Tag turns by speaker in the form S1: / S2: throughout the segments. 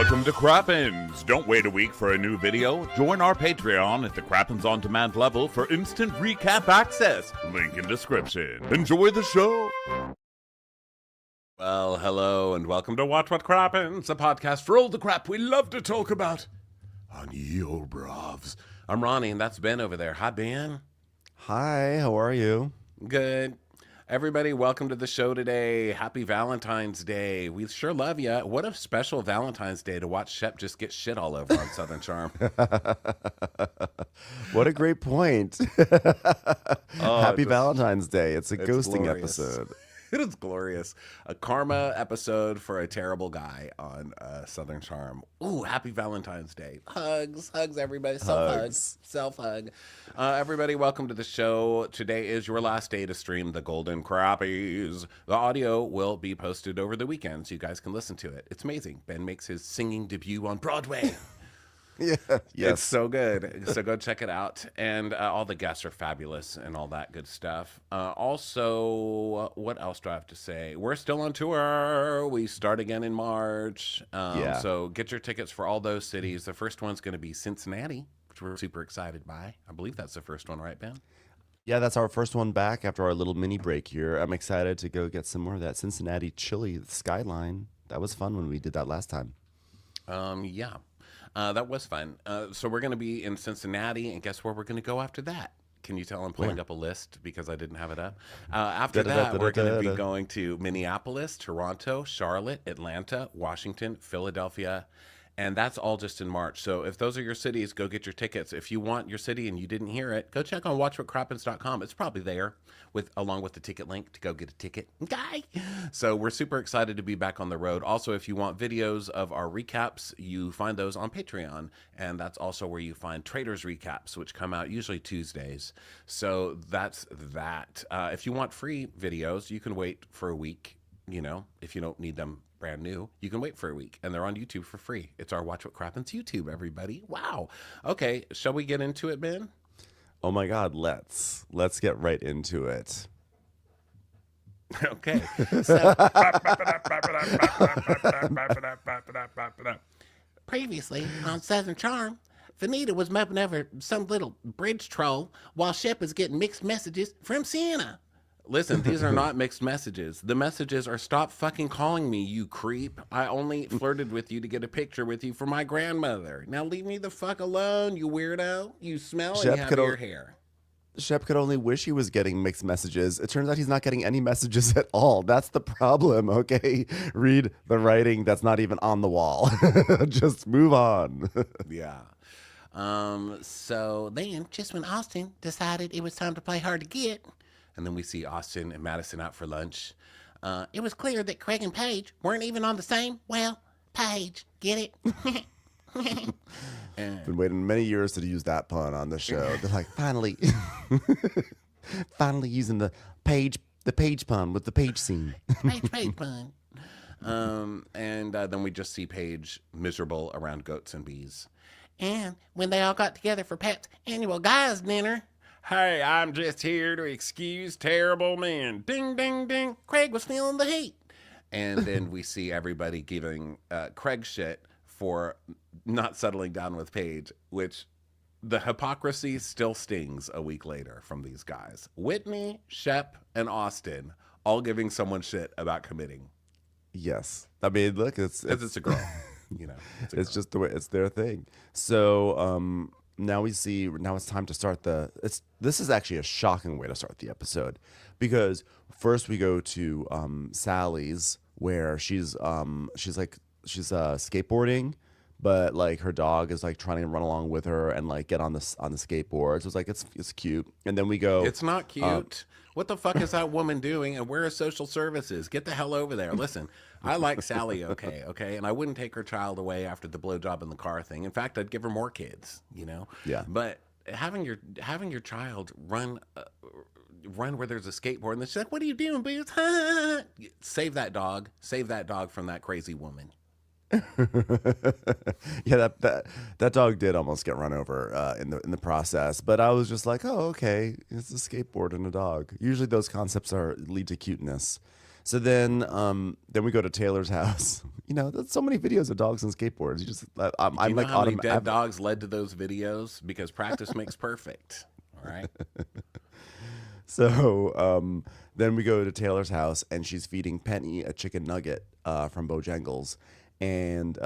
S1: Welcome to Crappens. Don't wait a week for a new video. Join our Patreon at the Crappens On Demand level for instant recap access. Link in description. Enjoy the show.
S2: Well, hello and welcome to Watch What Crappens, a podcast for all the crap we love to talk about on ye old bravs. I'm Ronnie and that's Ben over there. Hi, Ben.
S3: Hi, how are you?
S2: Good. Everybody, welcome to the show today. Happy Valentine's Day. We sure love you. What a special Valentine's Day to watch Shep just get shit all over on Southern Charm.
S3: What a great point. Happy Valentine's Day. It's ghosting
S2: glorious.
S3: episode.
S2: It is glorious. A karma episode for a terrible guy on Southern Charm. Ooh, happy Valentine's Day. Hugs, everybody. Self-hug. Everybody, welcome to the show. Today is your last day to stream The Golden Crappies. The audio will be posted over the weekend, so you guys can listen to it. It's amazing. Ben makes his singing debut on Broadway.
S3: Yeah, yes.
S2: It's so good. So go check it out. And all the guests are fabulous and all that good stuff. Also, what else do I have to say? We're still on tour. We start again in March. So get your tickets for all those cities. The first one's going to be Cincinnati, which we're super excited by. I believe that's the first one, right, Ben?
S3: Yeah, that's our first one back after our little mini break here. I'm excited to go get some more of that Cincinnati chili skyline. That was fun when we did that last time.
S2: Yeah. That was fun. So we're going to be in Cincinnati, and guess where we're going to go after that? Can you tell I'm pulling up a list because I didn't have it up? After that, we're going to be going to Minneapolis, Toronto, Charlotte, Atlanta, Washington, Philadelphia, and that's all just in March. So if those are your cities, go get your tickets. If you want your city and you didn't hear it, go check on watchwhatcrappens.com. It's probably there along with the ticket link to go get a ticket. Okay. So we're super excited to be back on the road. Also, if you want videos of our recaps, you find those on Patreon. And that's also where you find Traders Recaps, which come out usually Tuesdays. So that's that. If you want free videos, you can wait for a week. You know, if you don't need them brand new, you can wait for a week, and they're on YouTube for free. It's our Watch What Crappens YouTube, everybody. Wow. Okay, shall we get into it, Ben?
S3: Oh my God, let's get right into it.
S2: Okay. So, previously on Southern Charm, Venita was moping over some little bridge troll while Shep was getting mixed messages from Sienna. Listen, these are not mixed messages. The messages are, stop fucking calling me, you creep. I only flirted with you to get a picture with you for my grandmother. Now leave me the fuck alone, you weirdo. You smell and you have your hair.
S3: Shep could only wish he was getting mixed messages. It turns out he's not getting any messages at all. That's the problem, okay? Read the writing that's not even on the wall. Just move on.
S2: Yeah. So then, just when Austin decided it was time to play hard to get, and then we see Austin and Madison out for lunch. It was clear that Craig and Paige weren't even on the same, page. Get it?
S3: Been waiting many years to use that pun on the show. They're like, finally using the page pun with the page scene.
S2: Page pun. And then we just see Paige miserable around goats and bees. And when they all got together for Pat's annual guys' dinner, hey, I'm just here to excuse terrible men. Ding, ding, ding. Craig was feeling the heat. And then we see everybody giving Craig shit for not settling down with Paige, which the hypocrisy still stings a week later from these guys. Whitney, Shep, and Austin all giving someone shit about committing.
S3: Yes. I mean, look, it's
S2: a girl. You know,
S3: it's just the way, it's their thing. So, now it's time to start this is actually a shocking way to start the episode, because first we go to Sally's, where she's skateboarding, but like her dog is like trying to run along with her and like get on the skateboard. So it's like it's cute. And then we go,
S2: it's not cute. What the fuck is that woman doing? And where are social services? Get the hell over there. Listen, I like Sally, okay? And I wouldn't take her child away after the blowjob in the car thing. In fact, I'd give her more kids, you know?
S3: Yeah.
S2: But having your child run where there's a skateboard, and then she's like, what are you doing, Boots? Save that dog. Save that dog from that crazy woman.
S3: Yeah, that dog did almost get run over in the process, but I was just like, oh, okay, it's a skateboard and a dog. Usually those concepts lead to cuteness. So then we go to Taylor's house. There's so many videos of dogs and skateboards. I'm like,
S2: how many dead dogs led to those videos? Because practice makes perfect. All right.
S3: So then we go to Taylor's house, and she's feeding Penny a chicken nugget from Bojangles. And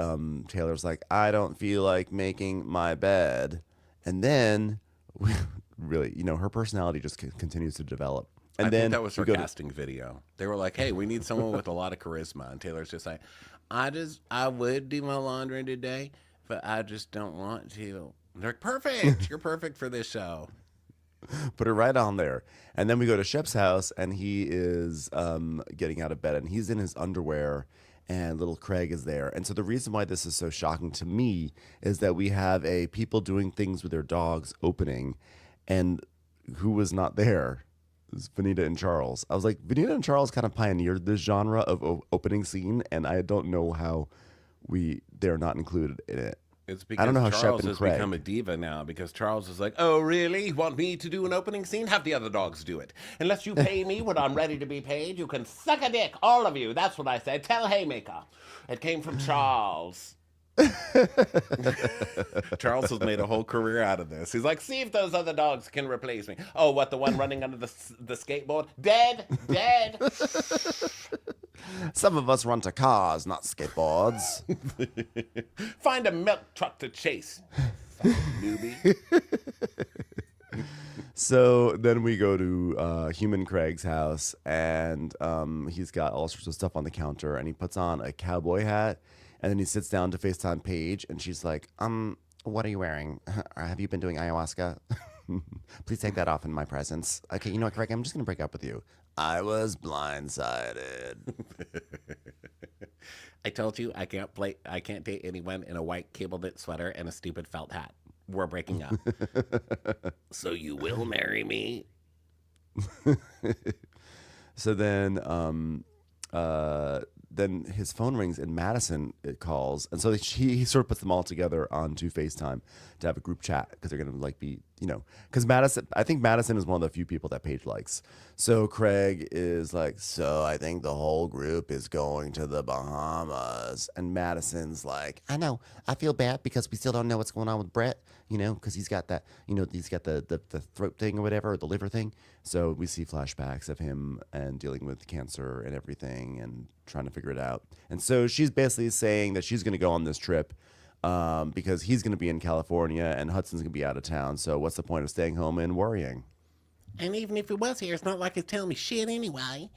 S3: Taylor's like, I don't feel like making my bed. And then, really, her personality just continues to develop. And
S2: I
S3: then
S2: think that was her casting video. They were like, hey, we need someone with a lot of charisma. And Taylor's just like, I would do my laundry today, but I just don't want to. They're like, perfect. You're perfect for this show.
S3: Put it right on there. And then we go to Shep's house, and he is getting out of bed, and he's in his underwear, and little Craig is there. And so the reason why this is so shocking to me is that we have a people doing things with their dogs opening, and who was not there? It was Venita and Charles. I was like, Venita and Charles kind of pioneered this genre of opening scene, and I don't know how they're not included in it.
S2: It's because
S3: I don't know how
S2: Charles
S3: Shep and
S2: has
S3: Craig
S2: become a diva now, because Charles is like, oh, really? You want me to do an opening scene? Have the other dogs do it. Unless you pay me when I'm ready to be paid, you can suck a dick, all of you. That's what I said. Tell Haymaker. It came from Charles. Charles has made a whole career out of this. He's like, see if those other dogs can replace me. Oh, what, the one running under the skateboard? Dead.
S3: Some of us run to cars, not skateboards.
S2: Find a milk truck to chase, newbie.
S3: So then we go to Human Craig's house, and he's got all sorts of stuff on the counter, and he puts on a cowboy hat, and then he sits down to FaceTime Paige, and she's like, what are you wearing? Have you been doing ayahuasca? Please take that off in my presence. Okay, you know what, Craig? I'm just going to break up with you. I was blindsided.
S2: I told you I can't date anyone in a white cable knit sweater and a stupid felt hat. We're breaking up. So you will marry me?
S3: So then his phone rings, and Madison calls, and so he sort of puts them all together onto FaceTime to have a group chat, because they're gonna be because I think Madison is one of the few people that Paige likes. So Craig is like, so I think the whole group is going to the Bahamas, and Madison's like, I know, I feel bad because we still don't know what's going on with Brett, because he's got that, he's got the throat thing or whatever, or the liver thing. So we see flashbacks of him and dealing with cancer and everything and trying to figure it out. And so she's basically saying that she's going to go on this trip because he's going to be in California and Hudson's going to be out of town. So what's the point of staying home and worrying?
S2: And even if he was here, it's not like he's telling me shit anyway.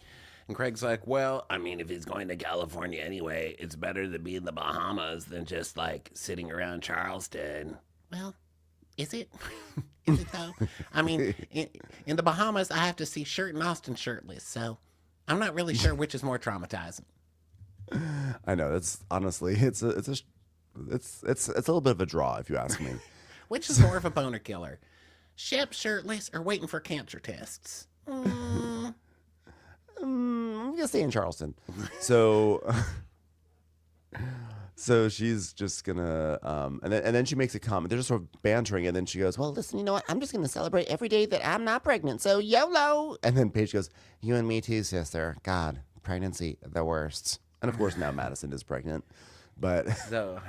S2: And Craig's like, well, I mean, if he's going to California anyway, it's better to be in the Bahamas than just like sitting around Charleston. Well, is it? Is it though? I mean, in the Bahamas, I have to see Shirt and Austin shirtless, so I'm not really sure which is more traumatizing.
S3: I know, that's honestly, it's a little bit of a draw, if you ask me.
S2: Which is more of a boner killer, Shep shirtless or waiting for cancer tests?
S3: I'm gonna stay in Charleston. So she's just gonna and then she makes a comment. They're just sort of bantering, and then she goes, well, listen, you know what, I'm just gonna celebrate every day that I'm not pregnant, so YOLO. And then Paige goes, you and me too, sister. God, pregnancy, the worst. And of course now Madison is pregnant. But
S2: so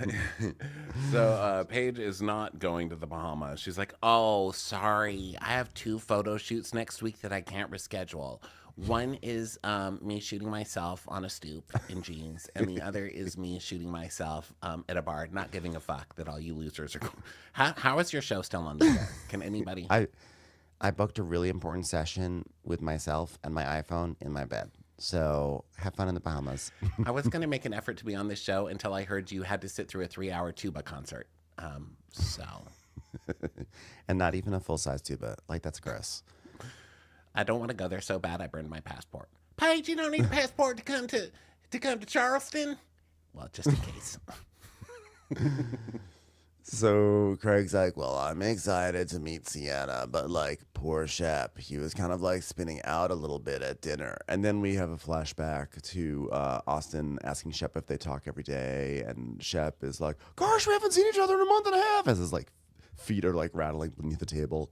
S2: Paige is not going to the Bahamas. She's like, oh, sorry, I have 2 photo shoots next week that I can't reschedule. One is me shooting myself on a stoop in jeans, and the other is me shooting myself at a bar, not giving a fuck that all you losers are going. How is your show still on the air? Can anybody?
S3: I booked a really important session with myself and my iPhone in my bed. So have fun in the Bahamas.
S2: I was going to make an effort to be on this show until I heard you had to sit through a 3-hour tuba concert.
S3: And not even a full-size tuba. Like, that's gross.
S2: I don't want to go there so bad I burned my passport. Paige, you don't need a passport to come to Charleston? Well, just in case.
S3: So Craig's like, well, I'm excited to meet Sienna, but like, poor Shep, he was kind of like spinning out a little bit at dinner. And then we have a flashback to Austin asking Shep if they talk every day, and Shep is like, gosh, we haven't seen each other in a month and a half, as his like feet are like rattling beneath the table.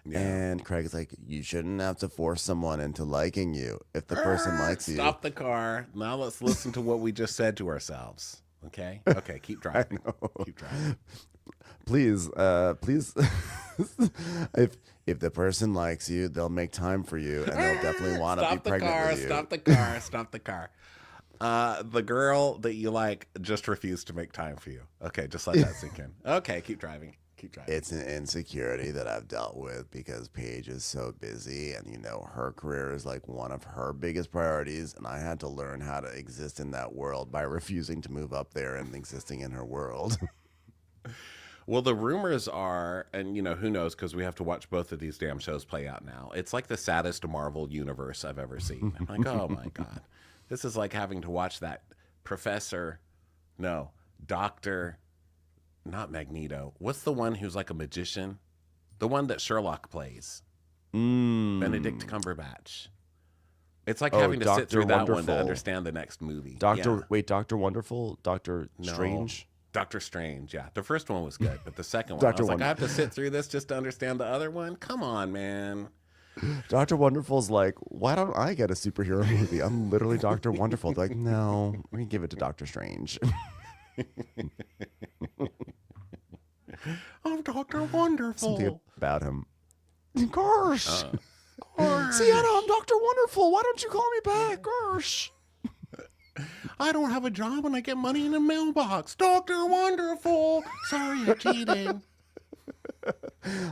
S2: Yeah.
S3: And Craig's like, you shouldn't have to force someone into liking you if the person likes you.
S2: Stop the car. Now let's listen to what we just said to ourselves. Okay? Okay, keep driving. Keep driving.
S3: Please, if the person likes you, they'll make time for you, and they'll definitely want to be pregnant with you.
S2: Stop the car. Stop the car. The girl that you like just refused to make time for you. Okay, just let that sink in. Okay, keep driving. Keep driving.
S3: It's an insecurity that I've dealt with because Paige is so busy, and her career is like one of her biggest priorities, and I had to learn how to exist in that world by refusing to move up there and existing in her world.
S2: Well, the rumors are, and who knows, because we have to watch both of these damn shows play out now. It's like the saddest Marvel universe I've ever seen. I'm like, oh my God. This is like having to watch that Doctor, not Magneto. What's the one who's like a magician? The one that Sherlock plays. Benedict Cumberbatch. It's like having to sit through that one to understand the next movie.
S3: Dr. Wonderful? Dr. Strange?
S2: Dr. Strange, yeah. The first one was good, but the second one, I was like, I have to sit through this just to understand the other one? Come on, man.
S3: Dr. Wonderful's like, why don't I get a superhero movie? I'm literally Dr. Wonderful. They're like, no, we give it to Dr. Strange.
S2: I'm Dr. Wonderful.
S3: Something about him. Gosh. Sienna, I'm Dr. Wonderful. Why don't you call me back? Gosh.
S2: I don't have a job and I get money in a mailbox. Dr. Wonderful. Sorry, I cheated.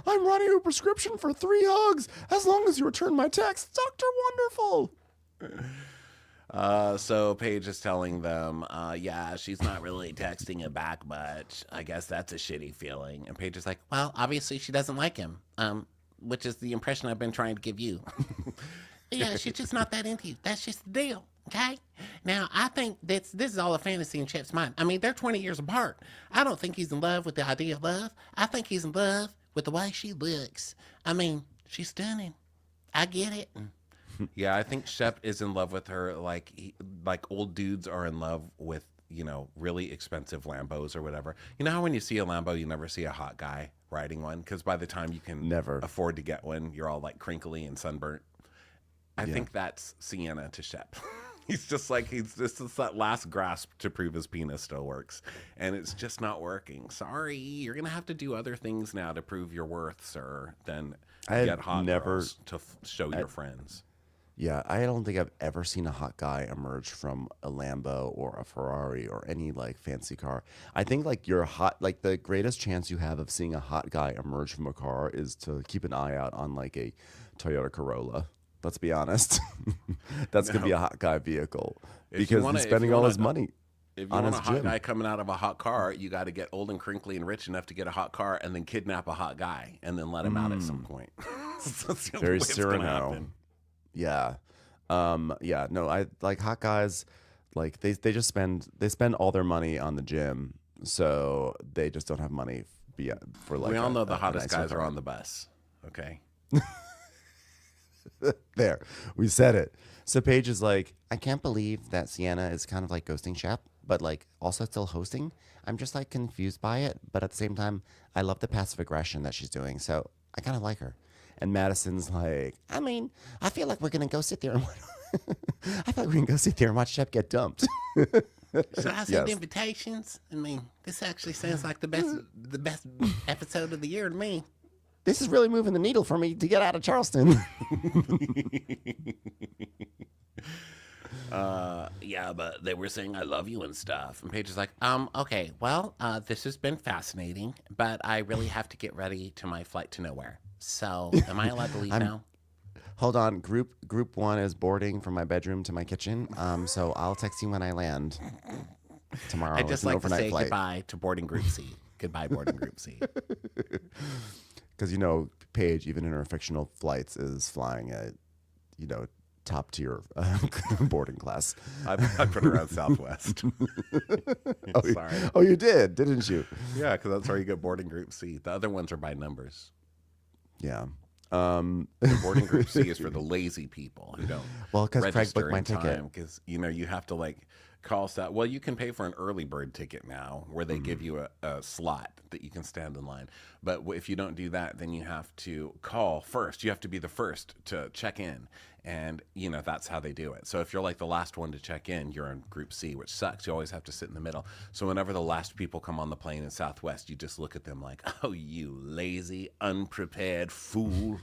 S3: I'm writing a prescription for 3 hugs as long as you return my text. Dr. Wonderful.
S2: So Paige is telling them, yeah, she's not really texting him back much. I guess that's a shitty feeling. And Paige is like, well, obviously she doesn't like him, which is the impression I've been trying to give you. Yeah, she's just not that into you. That's just the deal. Okay? Now, I think this is all a fantasy in Shep's mind. I mean, they're 20 years apart. I don't think he's in love with the idea of love. I think he's in love with the way she looks. I mean, she's stunning. I get it. Yeah, I think Shep is in love with her like old dudes are in love with, really expensive Lambos or whatever. You know how when you see a Lambo, you never see a hot guy riding one? Because by the time you can afford to get one, you're all like crinkly and sunburnt. I think that's Sienna to Shep. He's just that last grasp to prove his penis still works. And it's just not working. Sorry, you're going to have to do other things now to prove your worth, sir, than get hot girls to show your friends.
S3: Yeah, I don't think I've ever seen a hot guy emerge from a Lambo or a Ferrari or any like fancy car. I think the greatest chance you have of seeing a hot guy emerge from a car is to keep an eye out on like a Toyota Corolla. Let's be honest. That's going to be a hot guy vehicle because he's spending all his money
S2: if you want a hot guy coming out of a hot car, you got to get old and crinkly and rich enough to get a hot car and then kidnap a hot guy and then let him out at some point. That's the
S3: Very
S2: way it's gonna happen.
S3: Yeah. No, I like hot guys. Like they just spend all their money on the gym. So they just don't have money for like.
S2: We all know the hottest guys are on the bus. Okay.
S3: There, we said it. So Paige is like, I can't believe that Sienna is kind of like ghosting Shep, but like also still hosting. I'm just like confused by it, but at the same time, I love the passive aggression that she's doing. So I kind of like her. And Madison's like, I mean, I feel like we're gonna go sit there and watch Shep get dumped.
S2: Should I send invitations? I mean, this actually sounds like the best episode of the year to me.
S3: This is really moving the needle for me to get out of Charleston.
S2: Yeah, but they were saying I love you and stuff. And Paige is like, okay, well, this has been fascinating, but I really have to get ready to my flight to nowhere. So am I allowed to leave now?
S3: Hold on. Group 1 is boarding from my bedroom to my kitchen. So I'll text you when I land tomorrow.
S2: I'd just like to say goodbye to boarding group C. Goodbye, boarding group C.
S3: Because, Paige, even in her fictional flights, is flying at, top tier boarding class.
S2: I put her on Southwest. Sorry.
S3: Oh, you didn't you?
S2: Yeah, because that's where you get boarding group C. The other ones are by numbers.
S3: Yeah.
S2: Boarding group C is for the lazy people who don't
S3: because Craig
S2: register
S3: booked my
S2: in
S3: ticket.
S2: time because you have to like Call that. Well, you can pay for an early bird ticket now where they give you a slot that you can stand in line. But if you don't do that, then you have to call first. You have to be the first to check in. And, that's how they do it. So if you're like the last one to check in, you're in Group C, which sucks. You always have to sit in the middle. So whenever the last people come on the plane in Southwest, you just look at them like, oh, you lazy, unprepared fool.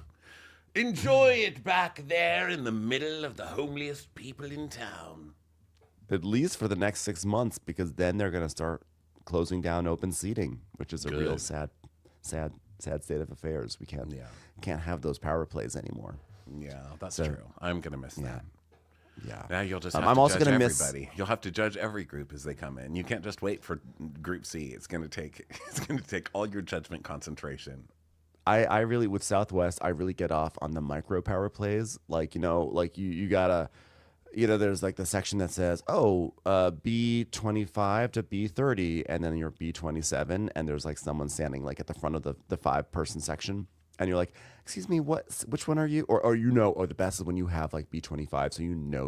S2: Enjoy it back there in the middle of the homeliest people in town.
S3: At least for the next 6 months, because then they're going to start closing down open seating, which is a real sad state of affairs. We can't have those power plays anymore.
S2: Yeah, that's true. I'm going to miss that.
S3: Yeah.
S2: Now you'll just have
S3: I'm
S2: to
S3: also
S2: judge
S3: gonna
S2: everybody. You'll have to judge every group as they come in. You can't just wait for Group C. It's going to take all your judgment concentration.
S3: I really, with Southwest, I really get off on the micro power plays. Like, you gotta, there's like the section that says, B25 to B30, and then you're B27, and there's like someone standing like at the front of the 5-person section, and you're like, excuse me, which one are you? Or the best is when you have like B25, so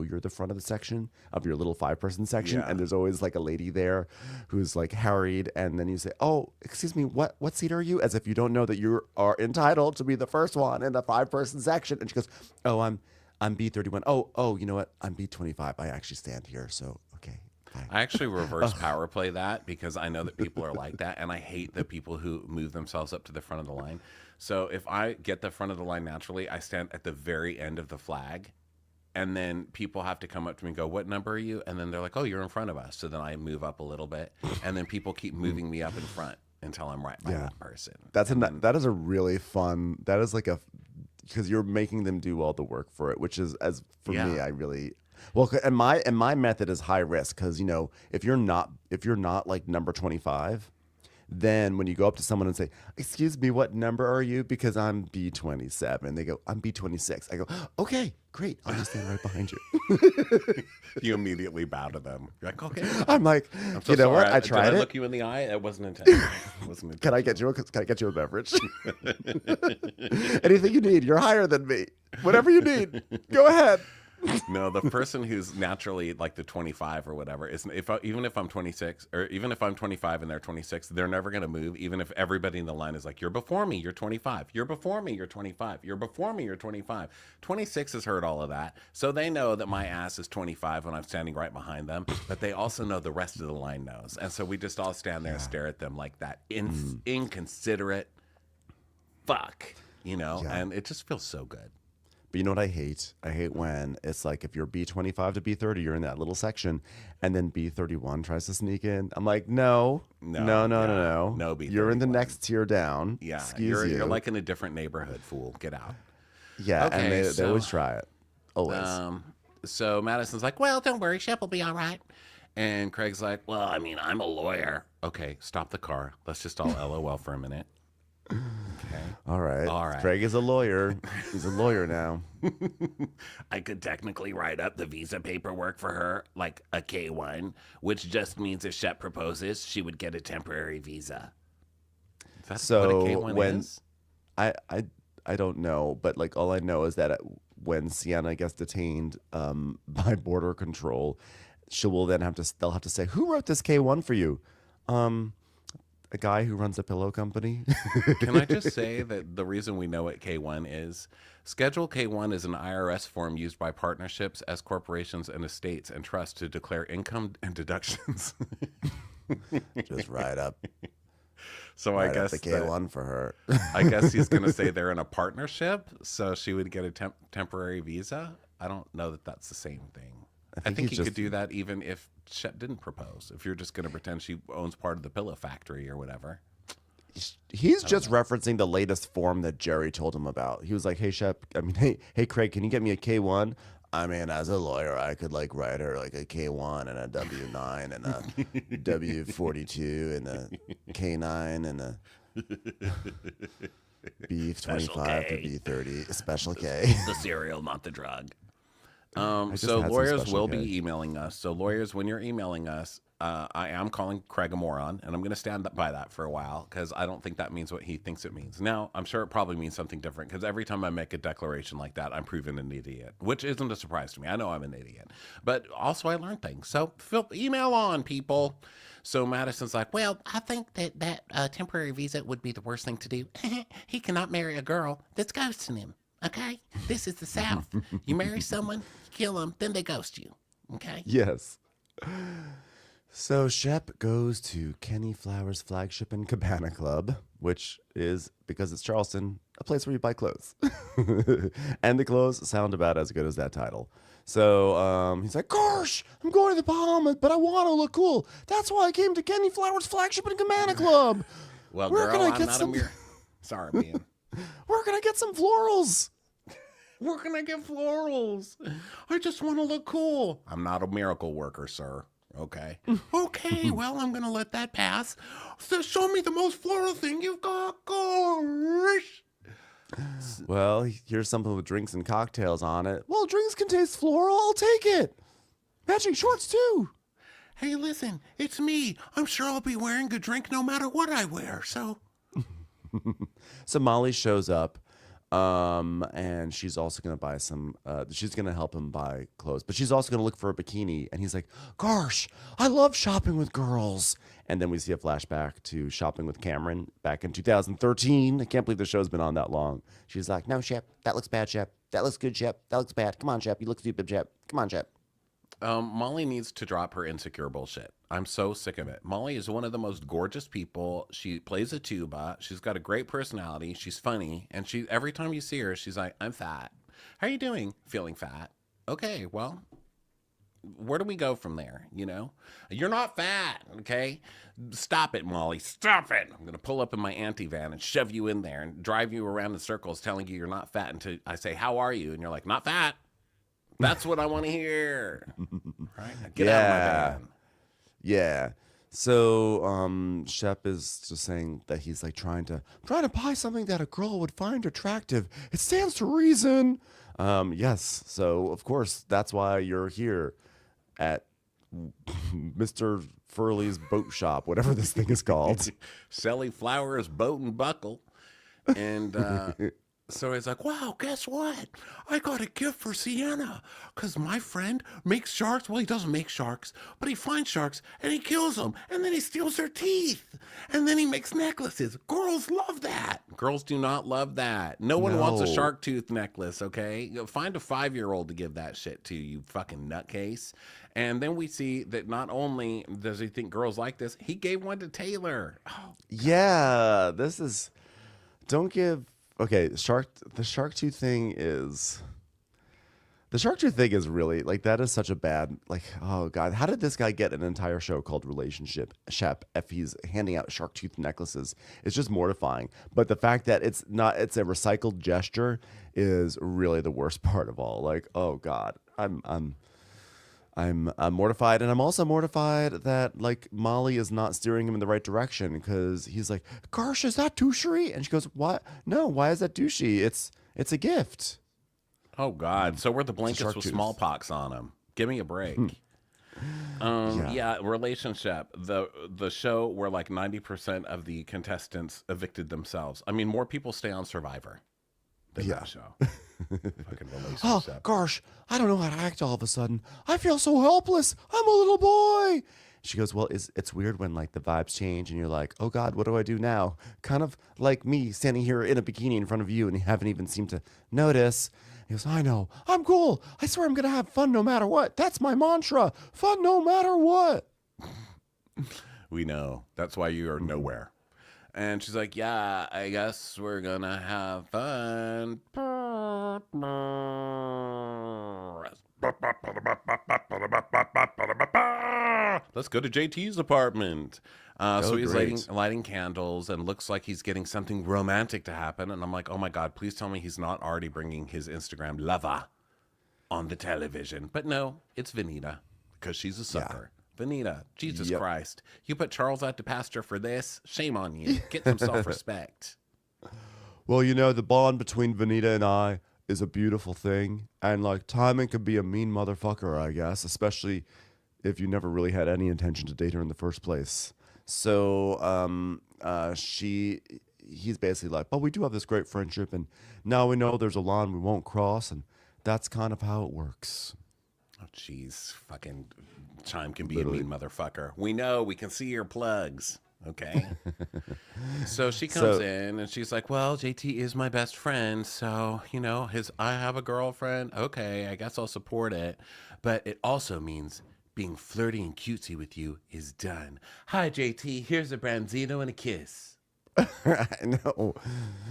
S3: you're the front of the section of your little 5-person section, and there's always like a lady there who's like harried, and then you say, oh, excuse me, what seat are you? As if you don't know that you are entitled to be the first one in the 5-person section. And she goes, oh, I'm B31. Oh, you know what? I'm B25. I actually stand here, so okay. Bye.
S2: I actually reverse power play that because I know that people are like that, and I hate the people who move themselves up to the front of the line. So if I get the front of the line naturally, I stand at the very end of the flag, and then people have to come up to me and go, what number are you? And then they're like, oh, you're in front of us. So then I move up a little bit, and then people keep moving me up in front until I'm right by that person.
S3: That is a really fun, that is like because you're making them do all the work for it, which is, as for me, I really... Well, and my method is high risk because, if you're not like number 25, then when you go up to someone and say, excuse me, what number are you? Because I'm B27. They go, I'm B26. I go, okay, great. I'll just stand right behind you.
S2: You immediately bow to them. You're like, okay.
S3: I'm like,
S2: I'm so sorry.
S3: what? I tried
S2: Did I
S3: it.
S2: look you in the eye? It wasn't intentional.
S3: Can I get you a beverage? Anything you need. You're higher than me. Whatever you need. Go ahead.
S2: No, the person who's naturally like the 25 or whatever is even if I'm 26 or even if I'm 25 and they're 26, they're never going to move. Even if everybody in the line is like, you're before me, you're 25, you're before me, you're 25, you're before me, you're 25. 26 has heard all of that. So they know that my ass is 25 when I'm standing right behind them, but they also know the rest of the line knows. And so we just all stand there and stare at them like that inconsiderate fuck, and it just feels so good.
S3: But you know what I hate? I hate when it's like if you're B25 to B30, you're in that little section, and then B31 tries to sneak in. I'm like, no.
S2: No, B31.
S3: You're in the next tier down.
S2: Yeah,
S3: Excuse you.
S2: You're like in a different neighborhood, fool. Get out.
S3: Yeah, okay, and they always try it. Always.
S2: So Madison's like, well, don't worry, Shep will be all right. And Craig's like, well, I mean, I'm a lawyer. Okay, stop the car. Let's just all LOL for a minute. Okay.
S3: All right. Craig is a lawyer. He's a lawyer now.
S2: I could technically write up the visa paperwork for her like a K1, which just means if Shep proposes, she would get a temporary visa. That's what a K1 is?
S3: I don't know, but like all I know is that when Sienna gets detained by border control, they'll have to say, who wrote this K1 for you? A guy who runs a pillow company.
S2: Can I just say that the reason we know what K1 is? Schedule K1 is an IRS form used by partnerships, S corporations, and estates and trusts to declare income and deductions.
S3: Just right up.
S2: So I guess
S3: the K1 for her.
S2: I guess he's going to say they're in a partnership, so she would get a temporary visa. I don't know that that's the same thing. I think he could do that even if Shep didn't propose. If you're just going to pretend she owns part of the pillow factory or whatever.
S3: He's just referencing the latest form that Jerry told him about. He was like, hey, Shep, hey, Craig, can you get me a K1? I mean, as a lawyer, I could like write her like a K1 and a W9 and a W42 and a K9 and a B25 to B30, a special K.
S2: The cereal, not the drug. So lawyers will be emailing us. So lawyers, when you're emailing us, I am calling Craig a moron, and I'm going to stand by that for a while because I don't think that means what he thinks it means. Now, I'm sure it probably means something different because every time I make a declaration like that, I'm proven an idiot, which isn't a surprise to me. I know I'm an idiot, but also I learn things. So email on, people. So Madison's like, well, I think that temporary visa would be the worst thing to do. He cannot marry a girl that's ghosting him. Okay? This is the South. You marry someone, you kill them, then they ghost you. Okay?
S3: Yes. So Shep goes to Kenny Flowers Flagship and Cabana Club, which is, because it's Charleston, a place where you buy clothes. And the clothes sound about as good as that title. So he's like, gosh, I'm going to the Bahamas, but I want to look cool. That's why I came to Kenny Flowers Flagship and Cabana Club.
S2: Well, where girl, I'm not a mirror. Sorry, man.
S3: Where can I get some florals?
S2: Where can I get florals? I just want to look cool. I'm not a miracle worker, sir. Okay. Okay, well, I'm going to let that pass. So show me the most floral thing you've got. Gosh.
S3: Well, here's something with drinks and cocktails on it. Well, drinks can taste floral. I'll take it. Matching shorts, too.
S2: Hey, listen, it's me. I'm sure I'll be wearing a drink no matter what I wear, so.
S3: So Molly shows up. And she's also going to buy some, she's going to help him buy clothes, but she's also going to look for a bikini. And he's like, gosh, I love shopping with girls. And then we see a flashback to shopping with Cameron back in 2013. I can't believe the show's been on that long. She's like, no, Shep, that looks bad, Shep. That looks good, Shep. That looks bad. Come on, Shep. You look stupid, Shep. Come on, Shep.
S2: Molly needs to drop her insecure bullshit. I'm so sick of it. Molly is one of the most gorgeous people. She plays a tuba. She's got a great personality. She's funny. And she every time you see her, she's like, I'm fat. How are you doing? Feeling fat. Okay, well, where do we go from there? You know? You're not fat, okay? Stop it, Molly. Stop it. I'm going to pull up in my anti-van and shove you in there and drive you around in circles telling you you're not fat until I say, how are you? And you're like, not fat. That's what I want to hear. Right? Now get out of my van.
S3: Yeah. So Shep is just saying that he's like trying to buy something that a girl would find attractive. It stands to reason. Yes. So of course that's why you're here at Mr. Furley's boat shop, whatever this thing is called.
S2: Sally Flowers Boat and Buckle. And so he's like, wow, guess what? I got a gift for Sienna because my friend makes sharks. Well, he doesn't make sharks, but he finds sharks and he kills them. And then he steals their teeth. And then he makes necklaces. Girls love that. Girls do not love that. No one wants a shark tooth necklace, okay? Find a 5-year-old to give that shit to, you fucking nutcase. And then we see that not only does he think girls like this, he gave one to Taylor. Oh,
S3: yeah, this is... Don't give... Okay, the shark tooth thing is really like, that is such a bad, like, oh God, how did this guy get an entire show called Relationship Shep if he's handing out shark tooth necklaces? It's just mortifying. But the fact that it's a recycled gesture is really the worst part of all. Like, oh God, I'm mortified, and I'm also mortified that like Molly is not steering him in the right direction, because he's like, "Gosh, is that douchery?" And she goes, "What? No, why is that douchey? It's a gift."
S2: Oh God! So were the blankets with smallpox on them? Give me a break. Yeah, Relationship, the show where like 90% of the contestants evicted themselves. I mean, more people stay on Survivor than that show. Fucking Relationship.
S3: Oh gosh, I don't know how to act all of a sudden. I feel so helpless. I'm a little boy. She goes, well, it's weird when like the vibes change and you're like, oh God, what do I do now? Kind of like me standing here in a bikini in front of you and you haven't even seemed to notice. He goes, I know, I'm cool. I swear I'm going to have fun no matter what. That's my mantra. Fun no matter what.
S2: We know. That's why you are nowhere. And she's like, yeah, I guess we're going to have fun. Let's go to JT's apartment. So he's lighting candles and looks like he's getting something romantic to happen. And I'm like, oh my God, please tell me he's not already bringing his Instagram lover on the television. But no, it's Venita, because she's a sucker. Yeah. Venita, Jesus Christ. You put Charles out to pasture for this? Shame on you. Get some self-respect.
S3: Well, you know, the bond between Venita and I is a beautiful thing. And like, timing can be a mean motherfucker, I guess, especially if you never really had any intention to date her in the first place? So he's basically like, but we do have this great friendship, and now we know there's a line we won't cross, and that's kind of how it works.
S2: Oh, jeez. Fucking Chime can be literally a mean motherfucker. We know. We can see your plugs. Okay. So she comes in and she's like, well, JT is my best friend. So, I have a girlfriend. Okay, I guess I'll support it. But it also means being flirty and cutesy with you is done. Hi, JT. Here's a branzino and a kiss.
S3: I know.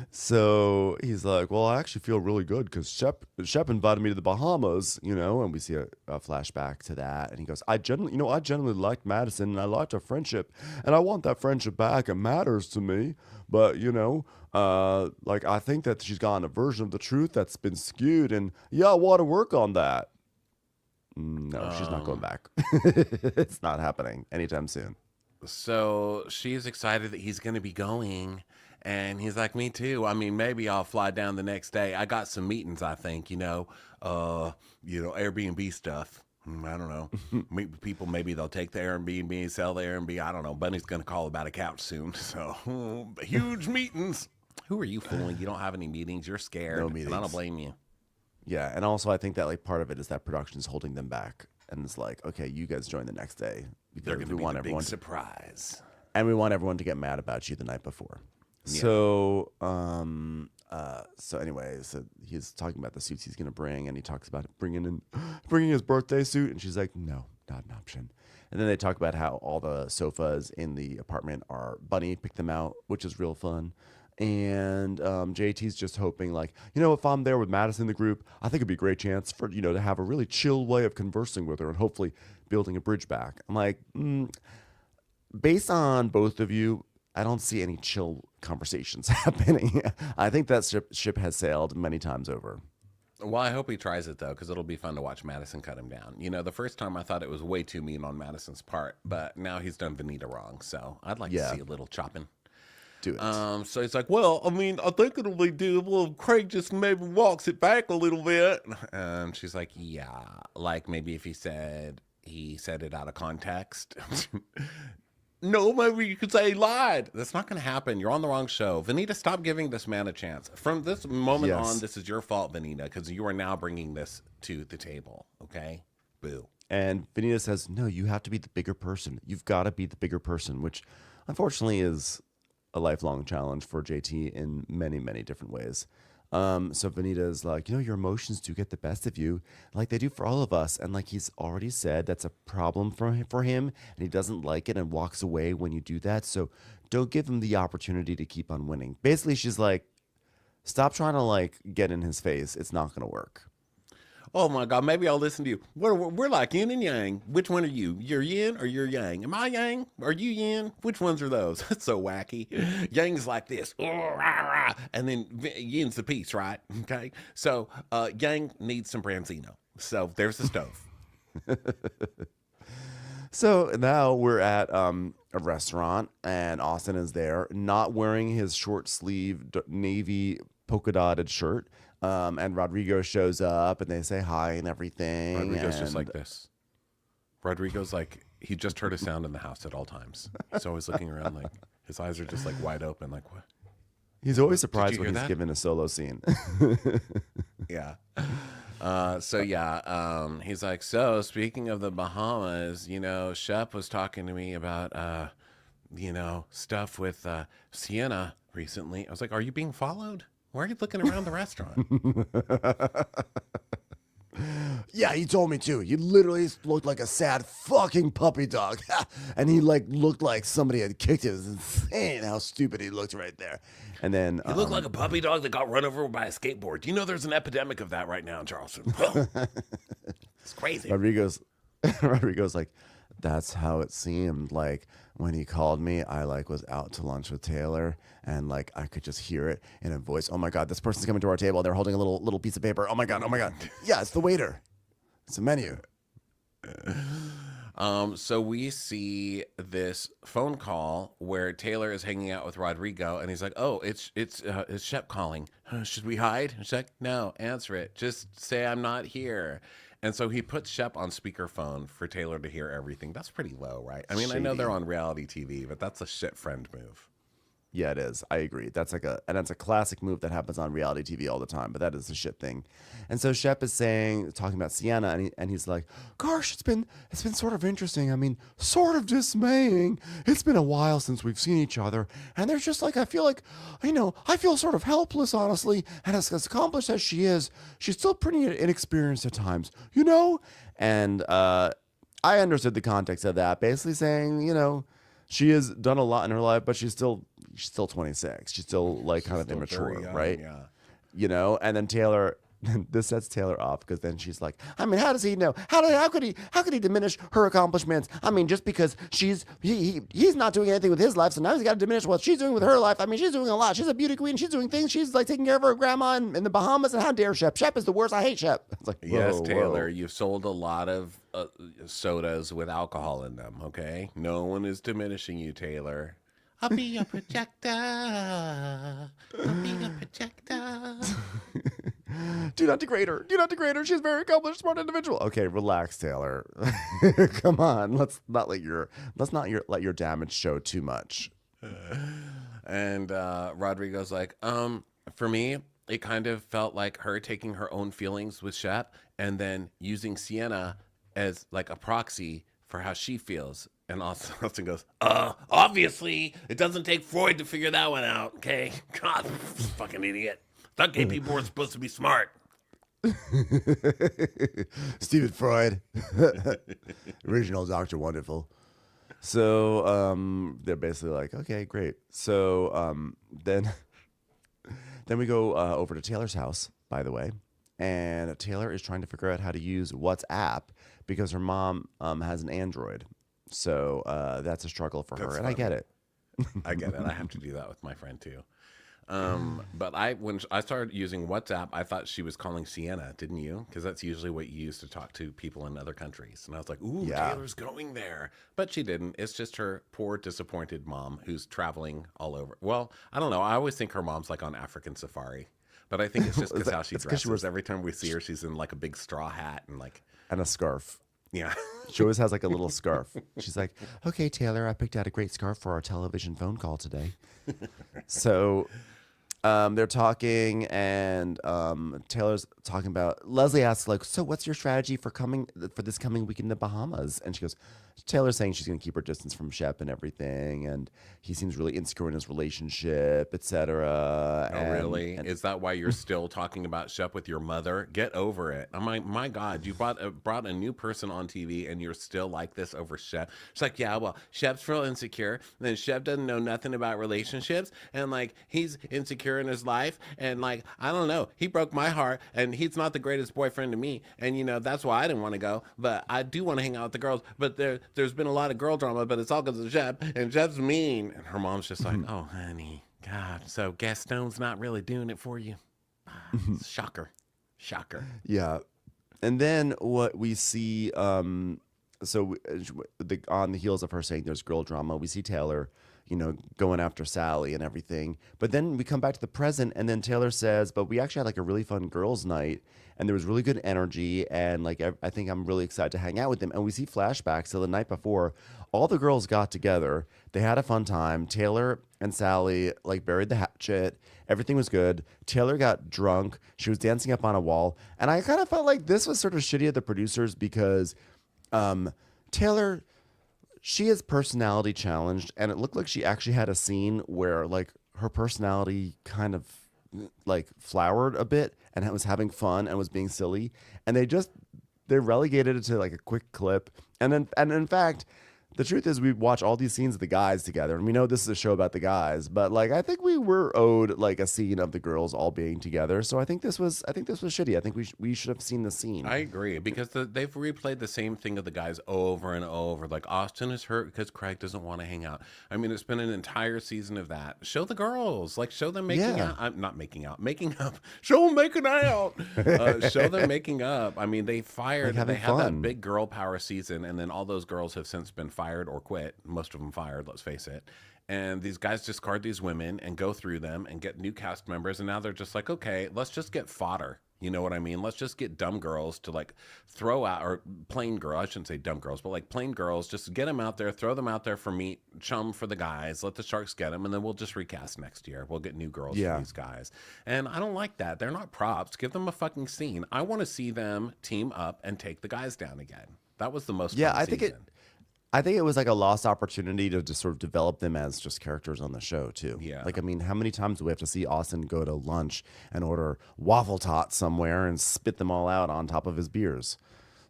S3: So he's like, well, I actually feel really good because Shep invited me to the Bahamas, and we see a flashback to that. And he goes, I genuinely liked Madison and I liked our friendship and I want that friendship back. It matters to me. But, I think that she's gotten a version of the truth that's been skewed, and I want to work on that. No, she's not going back. It's not happening anytime soon.
S2: So she's excited that he's going to be going. And he's like, me too. I mean, maybe I'll fly down the next day. I got some meetings, I think, Airbnb stuff. I don't know. Meet people, maybe they'll take the Airbnb, sell the Airbnb. I don't know. Bunny's going to call about a couch soon. So huge meetings. Who are you fooling? You don't have any meetings. You're scared.
S3: No meetings.
S2: And I don't blame you.
S3: Yeah. And also I think that part of it is that production is holding them back. And it's like, okay, you guys join the next day.
S2: They're going to be the big surprise.
S3: And we want everyone to get mad about you the night before. Yeah. So anyway, he's talking about the suits he's going to bring, and he talks about bringing his birthday suit, and she's like, no, not an option. And then they talk about how all the sofas in the apartment are Bunny picked them out, which is real fun. And JT's just hoping, if I'm there with Madison in the group, I think it'd be a great chance for, to have a really chill way of conversing with her and hopefully building a bridge back. I'm like, based on both of you, I don't see any chill conversations happening. I think that ship has sailed many times over.
S2: Well, I hope he tries it, though, because it'll be fun to watch Madison cut him down. The first time I thought it was way too mean on Madison's part, but now he's done Venita wrong, so I'd like to see a little chopping.
S3: Do it.
S2: So he's like, well, I mean, I think it'll be doable if Craig just maybe walks it back a little bit. And she's like, yeah, like maybe if he said it out of context. No, maybe you could say he lied. That's not going to happen. You're on the wrong show. Venita, stop giving this man a chance. From this moment on, this is your fault, Venita, because you are now bringing this to the table. Okay? Boo.
S3: And Venita says, no, you have to be the bigger person. You've got to be the bigger person, which unfortunately is a lifelong challenge for JT in many, many different ways. So Venita is like, your emotions do get the best of you, like they do for all of us. And like he's already said, that's a problem for him, and he doesn't like it and walks away when you do that. So don't give him the opportunity to keep on winning. Basically, she's like, stop trying to get in his face. It's not going to work.
S2: Oh my God, maybe I'll listen to you. We're like yin and yang. Which one are you? You're yin or you're yang? Am I yang? Are you yin? Which ones are those? That's so wacky. Yang's like this. And then yin's the peace, right? Okay. So yang needs some branzino. So there's the stove.
S3: So now we're at a restaurant, and Austin is there, not wearing his short sleeve navy polka dotted shirt. And Rodrigo shows up, and they say hi and everything.
S2: Rodrigo's just like this. Rodrigo's like, he just heard a sound in the house at all times. He's always looking around, like his eyes are just wide open, like what?
S3: He's always surprised when he's given a solo scene.
S2: Yeah. He's like, so speaking of the Bahamas, Shep was talking to me about, stuff with Sienna recently. I was like, are you being followed? Why are you looking around the restaurant?
S3: Yeah, he told me too. He literally looked like a sad fucking puppy dog. And he looked like somebody had kicked him. It was insane how stupid he looked right there. And then
S2: he looked like a puppy dog that got run over by a skateboard. Do you know there's an epidemic of that right now in Charleston? It's crazy.
S3: Rodrigo's like, that's how it seemed. Like when he called me, I was out to lunch with Taylor, and I could just hear it in a voice. Oh my God, this person's coming to our table. They're holding a little piece of paper. Oh my God. Yeah, it's the waiter. It's a menu.
S2: So we see this phone call where Taylor is hanging out with Rodrigo, and he's like, "Oh, it's Shep calling. Should we hide?" And she's like, "No, answer it. Just say I'm not here." And so he puts Shep on speakerphone for Taylor to hear everything. That's pretty low, right? I mean, I know
S3: Shady.
S2: they're on reality TV, but that's a shit friend move.
S3: Yeah, it is. I agree. That's a classic move that happens on reality TV all the time, but that is a shit thing. And so Shep is talking about Sienna, and he's like, "Gosh, it's been sort of interesting. I mean, sort of dismaying. It's been a while since we've seen each other, and there's just like I feel sort of helpless, honestly. And as accomplished as she is, she's still pretty inexperienced at times, you know." And I understood the context of that, basically saying, she has done a lot in her life, but she's still 26. She's still like kind of immature,
S2: young,
S3: right?
S2: Yeah.
S3: And then Taylor, this sets Taylor off because then she's like, I mean, how does he know? How could he diminish her accomplishments? I mean, just because he's not doing anything with his life, so now he's got to diminish what she's doing with her life. I mean, she's doing a lot. She's a beauty queen. She's doing things. She's like taking care of her grandma in the Bahamas. And how dare Shep? Shep is the worst. I hate Shep. It's like,
S2: Yes, Taylor,
S3: whoa.
S2: you've sold a lot of sodas with alcohol in them, okay? No one is diminishing you, Taylor. I'll be a projector. I'll be a projector.
S3: Do not degrade her. Do not degrade her. She's a very accomplished, smart individual. Okay, relax, Taylor. Come on. Let's not let your damage show too much.
S2: And Rodrigo's like, for me, it kind of felt like her taking her own feelings with Shep and then using Sienna as like a proxy for how she feels. And Austin goes, obviously, it doesn't take Freud to figure that one out, okay? God, fucking idiot. Thought gay people were supposed to be smart.
S3: Stephen Freud. Original Dr. Wonderful. So they're basically like, okay, great. So then we go over to Taylor's house, by the way. And Taylor is trying to figure out how to use WhatsApp because her mom has an Android. So that's a struggle for her. And I get it.
S2: I get it. I have to do that with my friend too. But when I started using WhatsApp, I thought she was calling Sienna, didn't you? Because that's usually what you use to talk to people in other countries. And I was like, ooh, yeah. Taylor's going there. But she didn't. It's just her poor, disappointed mom who's traveling all over. Well, I don't know. I always think her mom's like on African safari. But I think it's just because how she dresses. Every time we see her, she's in like a big straw hat
S3: and a scarf.
S2: Yeah.
S3: She always has like a little scarf. She's like, okay, Taylor, I picked out a great scarf for our television phone call today. So they're talking, and Taylor's talking about, Leslie asks, like, so what's your strategy for this coming week in the Bahamas? And she goes, Taylor's saying she's going to keep her distance from Shep and everything, and he seems really insecure in his relationship, etc.
S2: Oh, really? Is that why you're still talking about Shep with your mother? Get over it. I'm like, my God, you brought a new person on TV, and you're still like this over Shep. She's like, yeah, well, Shep's real insecure, and then Shep doesn't know nothing about relationships, and like he's insecure in his life, and like I don't know, he broke my heart, and he's not the greatest boyfriend to me, and that's why I didn't want to go, but I do want to hang out with the girls, but there's been a lot of girl drama, but it's all because of Shep, and Shep's mean. And her mom's just like, oh, honey, God, so Gaston's not really doing it for you. Shocker.
S3: Yeah. And then what we see, on the heels of her saying there's girl drama, we see Taylor, going after Sally and everything. But then we come back to the present, and then Taylor says, but we actually had like a really fun girls' night, and there was really good energy, and like I think I'm really excited to hang out with them. And we see flashbacks to the night before. All the girls got together. They had a fun time. Taylor and Sally like buried the hatchet. Everything was good. Taylor got drunk. She was dancing up on a wall. And I kind of felt like this was sort of shitty of the producers because Taylor, she is personality challenged. And it looked like she actually had a scene where like her personality kind of like flowered a bit and was having fun and was being silly. And they relegated it to like a quick clip. And in fact, the truth is we watch all these scenes of the guys together, and we know this is a show about the guys, but like I think we were owed like a scene of the girls all being together. So I think this was shitty. I think we should have seen the scene.
S2: I agree because they've replayed the same thing of the guys over and over. Like Austin is hurt because Craig doesn't want to hang out. I mean, it's been an entire season of that. Show the girls, like show them making out. I'm not making out, making up. Show them making out. Show them making up. I mean, they fired. Like they had that big girl power season, and then all those girls have since been fired or quit. Most of them fired, let's face it. And these guys discard these women and go through them and get new cast members. And now they're just like, okay, let's just get fodder. You know what I mean? Let's just get dumb girls to like throw out, or plain girl. I shouldn't say dumb girls, but like plain girls. Just get them out there, throw them out there for meat, chum for the guys. Let the Sharks get them, and then we'll just recast next year. We'll get new girls for these guys. And I don't like that. They're not props. Give them a fucking scene. I want to see them team up and take the guys down again. That was the most fun season.
S3: I think it was like a lost opportunity to just sort of develop them as just characters on the show too.
S2: Yeah.
S3: Like, I mean, how many times do we have to see Austin go to lunch and order waffle tots somewhere and spit them all out on top of his beers?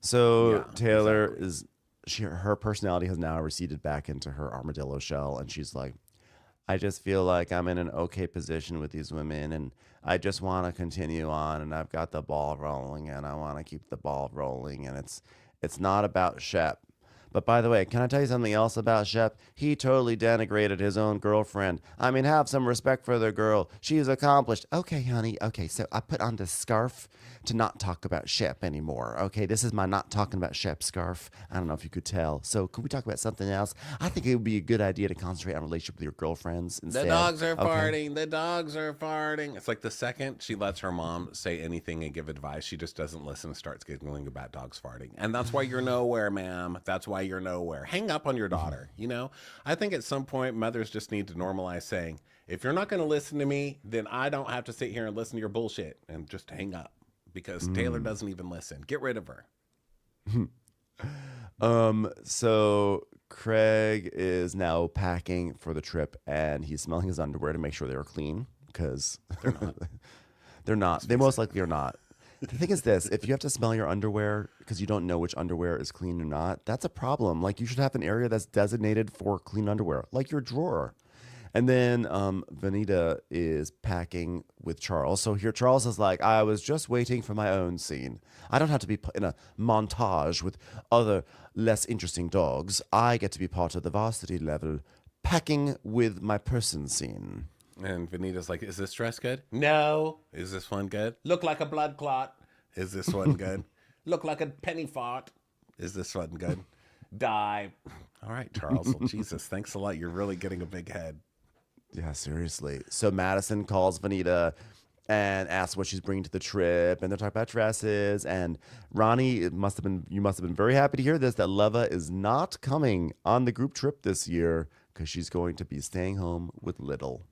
S3: So Taylor her personality has now receded back into her armadillo shell, and she's like, I just feel like I'm in an okay position with these women, and I just want to continue on, and I've got the ball rolling, and I want to keep the ball rolling, and it's not about Shep. But by the way, can I tell you something else about Shep? He totally denigrated his own girlfriend. I mean, have some respect for the girl. She's accomplished. Okay, honey. Okay, so I put on this scarf to not talk about Shep anymore. Okay, this is my not talking about Shep scarf. I don't know if you could tell. So could we talk about something else? I think it would be a good idea to concentrate on a relationship with your girlfriends instead.
S2: The dogs are farting. The dogs are farting. It's like the second she lets her mom say anything and give advice, she just doesn't listen and starts giggling about dogs farting. And that's why you're nowhere, ma'am. That's why you're nowhere. Hang up on your daughter. You know, I think at some point mothers just need to normalize saying, if you're not going to listen to me, then I don't have to sit here and listen to your bullshit, and just hang up, because Taylor doesn't even listen. Get rid of her.
S3: So Craig is now packing for the trip, and he's smelling his underwear to make sure they're clean, because they're not. They're not. They most likely are not. The thing is this, if you have to smell your underwear because you don't know which underwear is clean or not, that's a problem. Like, you should have an area that's designated for clean underwear, like your drawer. And then Venita is packing with Charles. So here Charles is like, I was just waiting for my own scene. I don't have to be put in a montage with other less interesting dogs. I get to be part of the varsity level packing with my person scene.
S2: And Venita's like, is this dress good? No. Is this one good? Look like a blood clot. Is this one good? Look like a penny fart. Is this one good? Die. All right, Charles. Well, Jesus, thanks a lot. You're really getting a big head.
S3: Yeah, seriously. So Madison calls Venita and asks what she's bringing to the trip, and they're talking about dresses. And Ronnie, you must have been very happy to hear this, that Leva is not coming on the group trip this year because she's going to be staying home with Little.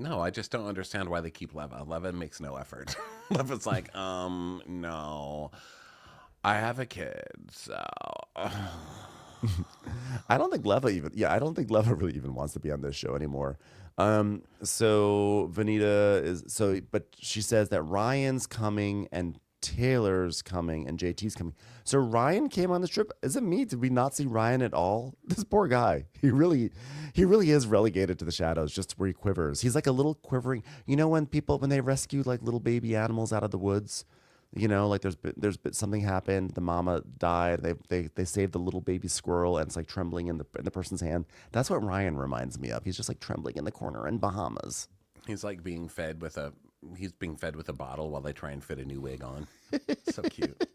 S2: No, I just don't understand why they keep Leva. Leva makes no effort. Leva's like, no, I have a kid, so.
S3: I don't think Leva really even wants to be on this show anymore. So Venita but she says that Ryan's coming and Taylor's coming and JT's coming. So Ryan came on this trip. Is it me? Did we not see Ryan at all? This poor guy. He really is relegated to the shadows, just where he quivers. He's like a little quivering. You know when they rescue like little baby animals out of the woods? You know, like there's something happened. The mama died. They saved the little baby squirrel, and it's like trembling in the person's hand. That's what Ryan reminds me of. He's just like trembling in the corner in Bahamas.
S2: He's like being fed with a bottle while they try and fit a new wig on. So cute.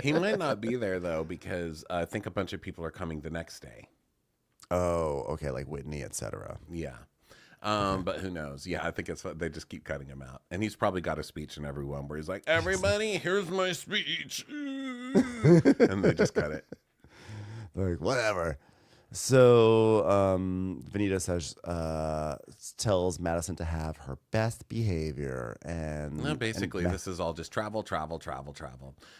S2: He might not be there though, because I think a bunch of people are coming the next day.
S3: Oh, okay, like Whitney, etc.
S2: Yeah. But who knows? Yeah, I think they just keep cutting him out. And he's probably got a speech in every one where he's like, everybody, here's my speech. And they just cut it.
S3: Like, whatever. So Venita tells Madison to have her best behavior.
S2: Basically, this is all just travel.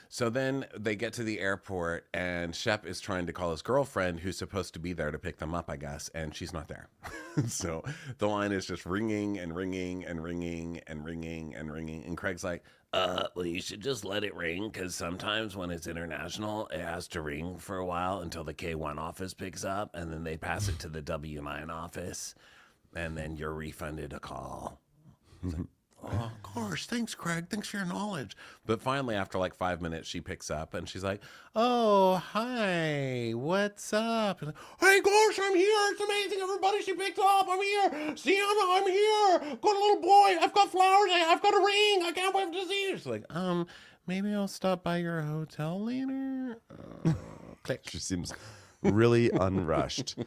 S2: So then they get to the airport, and Shep is trying to call his girlfriend, who's supposed to be there to pick them up, I guess, and she's not there. So the line is just ringing and ringing and ringing and ringing and ringing. And Craig's like, well, you should just let it ring, because sometimes when it's international, it has to ring for a while until the K1 office picks up, and then they pass it to the W9 office, and then you're refunded a call. It's like, oh, gosh, thanks, Craig. Thanks for your knowledge. But finally, after like 5 minutes, she picks up, and she's like, oh, hi, what's up? Like, hey, gosh, I'm here. It's amazing, everybody. She picked up. I'm here. Sienna, I'm here. Got a little boy. I've got flowers. I've got a ring. I can't wait to see you. She's like, maybe I'll stop by your hotel later. Click.
S3: She seems really unrushed.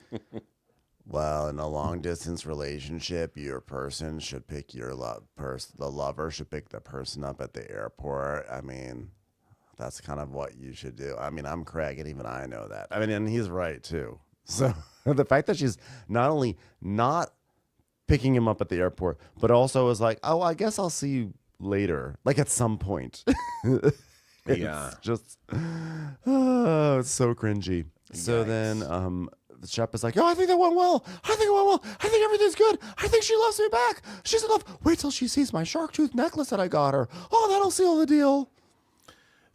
S3: well, in a long distance relationship, your person should pick your the lover should pick the person up at the airport. I mean, that's kind of what you should do. I mean, I'm Craig, and even I know that. I mean, and he's right too. So the fact that she's not only not picking him up at the airport, but also is like, oh, I guess I'll see you later, like at some point.
S2: Yeah.
S3: It's just, oh, it's so cringy. So
S2: Yikes.
S3: then Shep is like, oh, I think that went well. I think it went well. I think everything's good. I think she loves me back. She's in love. Wait till she sees my shark tooth necklace that I got her. Oh, that'll seal the deal.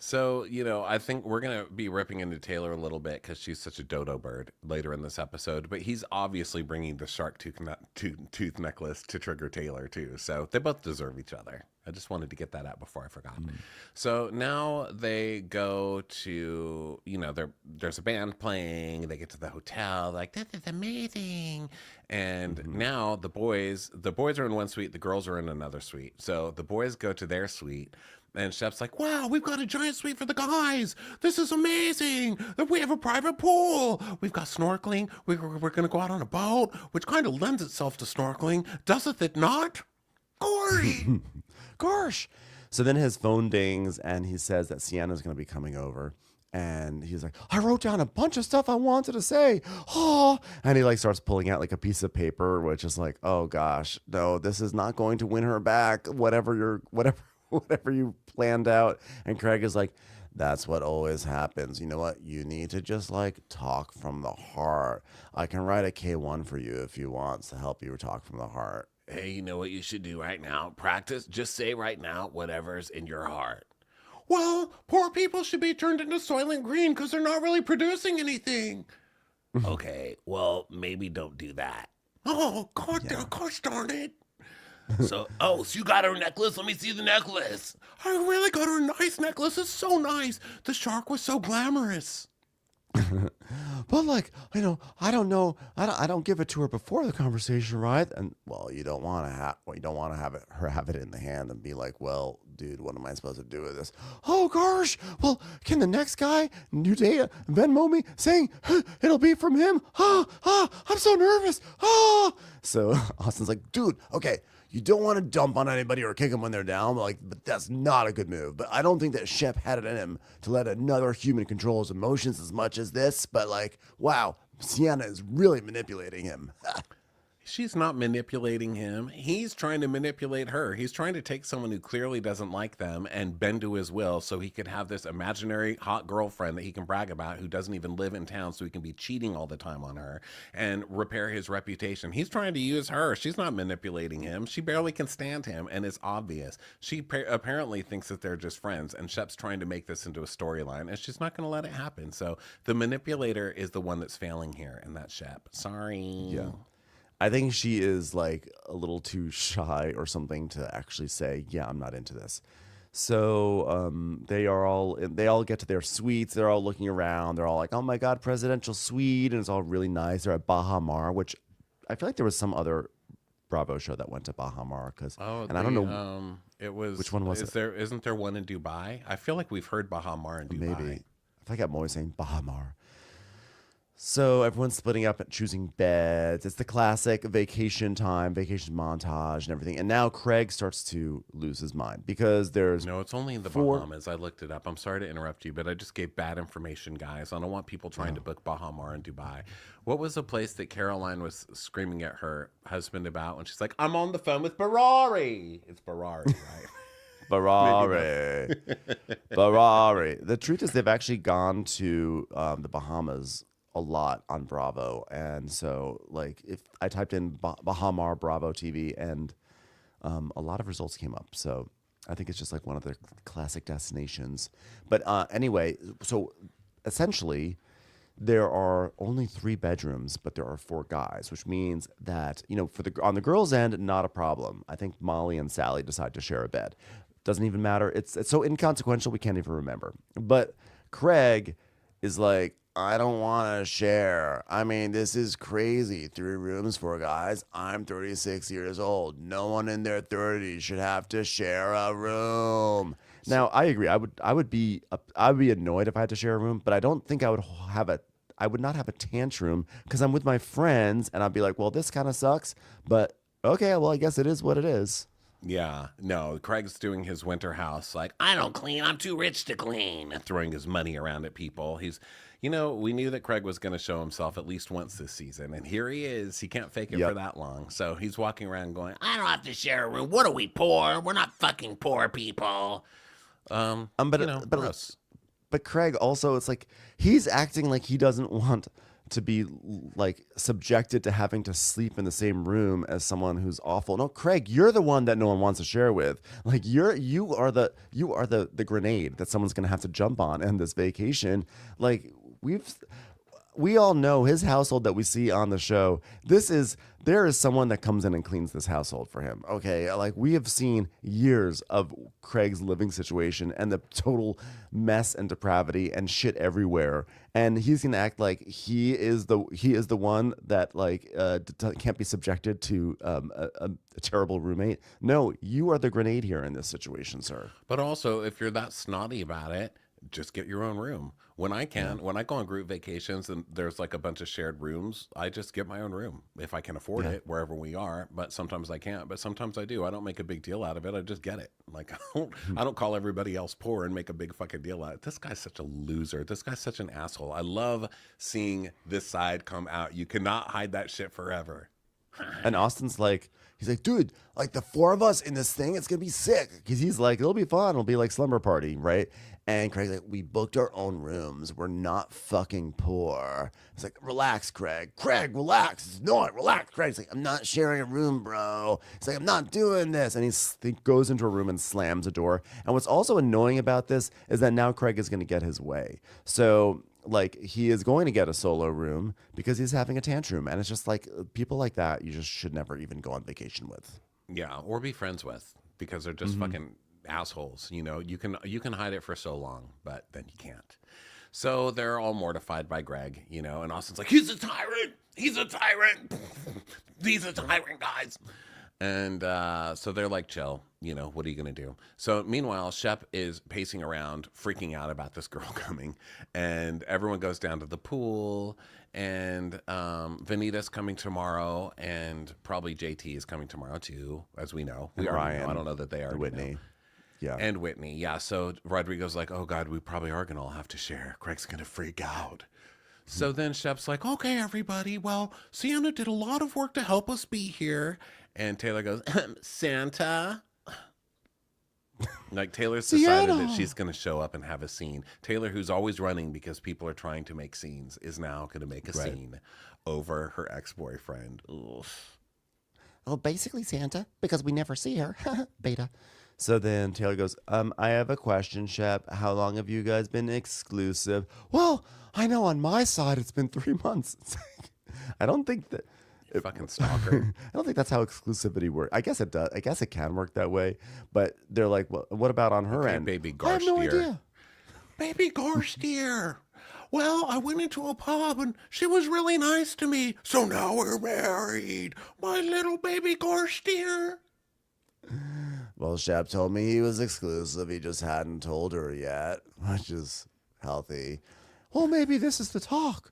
S2: So, I think we're going to be ripping into Taylor a little bit because she's such a dodo bird later in this episode. But he's obviously bringing the shark tooth necklace to trigger Taylor, too. So they both deserve each other. I just wanted to get that out before I forgot. So now they go to, there's a band playing. They get to the hotel. Like, this is amazing. And now the boys are in one suite. The girls are in another suite. So the boys go to their suite. And Shep's like, wow, we've got a giant suite for the guys. This is amazing. We have a private pool. We've got snorkeling. We're going to go out on a boat, which kind of lends itself to snorkeling. Doesn't it not? Gory.
S3: Gosh. So then his phone dings and he says that Sienna's going to be coming over. And he's like, I wrote down a bunch of stuff I wanted to say. Oh, and he like starts pulling out like a piece of paper, which is like, oh gosh, no, this is not going to win her back. Whatever you planned out. And Craig is like, that's what always happens. You know what? You need to just like talk from the heart. I can write a K1 for you if you want to help you talk from the heart.
S2: Hey, you know what you should do right now? Practice. Just say right now whatever's in your heart. Well, poor people should be turned into Soylent Green because they're not really producing anything. Okay, well, maybe don't do that. Oh, God, gosh darn it. So you got her necklace? Let me see the necklace. I really got her a nice necklace. It's so nice. The shark was so glamorous.
S3: But like, I don't know. I don't give it to her before the conversation, right? And well, you don't want to have her have it in the hand and be like, well, dude, what am I supposed to do with this? Oh gosh. Well, can the next guy you date Venmo me saying it'll be from him? I'm so nervous. So Austin's like, dude, okay. You don't want to dump on anybody or kick them when they're down, but that's not a good move. But I don't think that Shep had it in him to let another human control his emotions as much as this. But wow, Sienna is really manipulating him.
S2: She's not manipulating him. He's trying to manipulate her. He's trying to take someone who clearly doesn't like them and bend to his will so he could have this imaginary hot girlfriend that he can brag about who doesn't even live in town, so he can be cheating all the time on her and repair his reputation. He's trying to use her. She's not manipulating him. She barely can stand him, and it's obvious. She apparently thinks that they're just friends, and Shep's trying to make this into a storyline, and she's not going to let it happen. So the manipulator is the one that's failing here, and that's Shep. Sorry.
S3: Yeah. I think she is like a little too shy or something to actually say, yeah, I'm not into this. So they all get to their suites. They're all looking around. They're all like, oh my God, presidential suite. And it's all really nice. They're at Bahama, which I feel like there was some other Bravo show that went to Bahama. I don't know.
S2: It was.
S3: Which one was it?
S2: Isn't there one in Dubai? I feel like we've heard Bahama in Dubai.
S3: Maybe. I feel like I'm always saying Bahama. So everyone's splitting up and choosing beds. It's the classic vacation montage and everything. And now Craig starts to lose his mind because there's
S2: No, it's only in the Bahamas. I looked it up. I'm sorry to interrupt you, but I just gave bad information, guys. I don't want people trying to book Bahama in Dubai. What was the place that Caroline was screaming at her husband about when she's like, I'm on the phone with Barari? It's Barari, right?
S3: Barari. The truth is they've actually gone to the Bahamas a lot on Bravo, and so if I typed in Bahama Bravo TV, and a lot of results came up. So I think it's just like one of the classic destinations. But anyway, so essentially there are only 3 bedrooms, but there are 4 guys, which means that on the girls' end, not a problem. I think Molly and Sally decide to share a bed. Doesn't even matter. It's so inconsequential we can't even remember. But Craig is like, I don't want to share. I mean, this is crazy. 3 rooms, 4 guys. I'm 36 years old. No one in their 30s should have to share a room. Now, I agree. I would be annoyed if I had to share a room, but I don't think I I would not have a tantrum because I'm with my friends and I'd be like, well, this kind of sucks, but okay, well, I guess it is what it is.
S2: Yeah, no, Craig's doing his winter house like, I don't clean, I'm too rich to clean, and throwing his money around at people. We knew that Craig was going to show himself at least once this season, and here he is. He can't fake it for that long. So he's walking around going, I don't have to share a room. What are we, poor? We're not fucking poor people. Gross.
S3: But Craig also, it's like, he's acting like he doesn't want to be like subjected to having to sleep in the same room as someone who's awful. No, Craig, you're the one that no one wants to share with. Like you are the grenade that someone's gonna have to jump on in this vacation. Like we all know his household that we see on the show. There is someone that comes in and cleans this household for him. Okay. Like we have seen years of Craig's living situation and the total mess and depravity and shit everywhere. And he's going to act like he is the one that can't be subjected to a terrible roommate. No, you are the grenade here in this situation, sir.
S2: But also, if you're that snotty about it, just get your own room. When I go on group vacations and there's like a bunch of shared rooms, I just get my own room if I can afford it wherever we are. But sometimes I can't. But sometimes I do. I don't make a big deal out of it. I just get it. Like I don't call everybody else poor and make a big fucking deal out of it. This guy's such a loser. This guy's such an asshole. I love seeing this side come out. You cannot hide that shit forever.
S3: And Austin's like, he's like, dude, like the four of us in this thing, it's gonna be sick. Because he's like, it'll be fun. It'll be like slumber party, right? And Craig's like, we booked our own rooms. We're not fucking poor. It's like, relax, Craig. Craig, relax. No, relax. Craig's like, I'm not sharing a room, bro. He's like, I'm not doing this. And he goes into a room and slams a door. And what's also annoying about this is that now Craig is going to get his way. So, like, he is going to get a solo room because he's having a tantrum. And it's just like, people like that, you just should never even go on vacation with.
S2: Yeah, or be friends with, because they're just fucking assholes. You can hide it for so long, but then you can't. So they're all mortified by Greg, and Austin's like, he's a tyrant, he's a tyrant guys. And so they're like, chill, what are you gonna do? So meanwhile, Shep is pacing around freaking out about this girl coming, and everyone goes down to the pool, and Venita's coming tomorrow, and probably JT is coming tomorrow too, as we know. We already know. I don't know that they are.
S3: Whitney. Yeah.
S2: And Whitney. Yeah. So Rodrigo's like, oh God, we probably are going to all have to share. Craig's going to freak out. So then Shep's like, okay, everybody. Well, Sienna did a lot of work to help us be here. And Taylor goes, Santa. Like Taylor's decided that she's going to show up and have a scene. Taylor, who's always running because people are trying to make scenes, is now going to make a scene over her ex-boyfriend. Oof.
S3: Well, basically Santa, because we never see her. Beta. So then Taylor goes, I have a question, Shep. How long have you guys been exclusive? Well, I know on my side it's been 3 months. I don't think that...
S2: Fucking stalker.
S3: I don't think that's how exclusivity works. I guess it does. I guess it can work that way. But they're like, well, what about on her end?
S2: Baby Garstier.
S3: I have no idea.
S2: Baby Garstier. Well, I went into a pub and she was really nice to me. So now we're married. My little baby Garstier.
S3: Well, Shep told me he was exclusive. He just hadn't told her yet, which is healthy. Well, maybe this is the talk,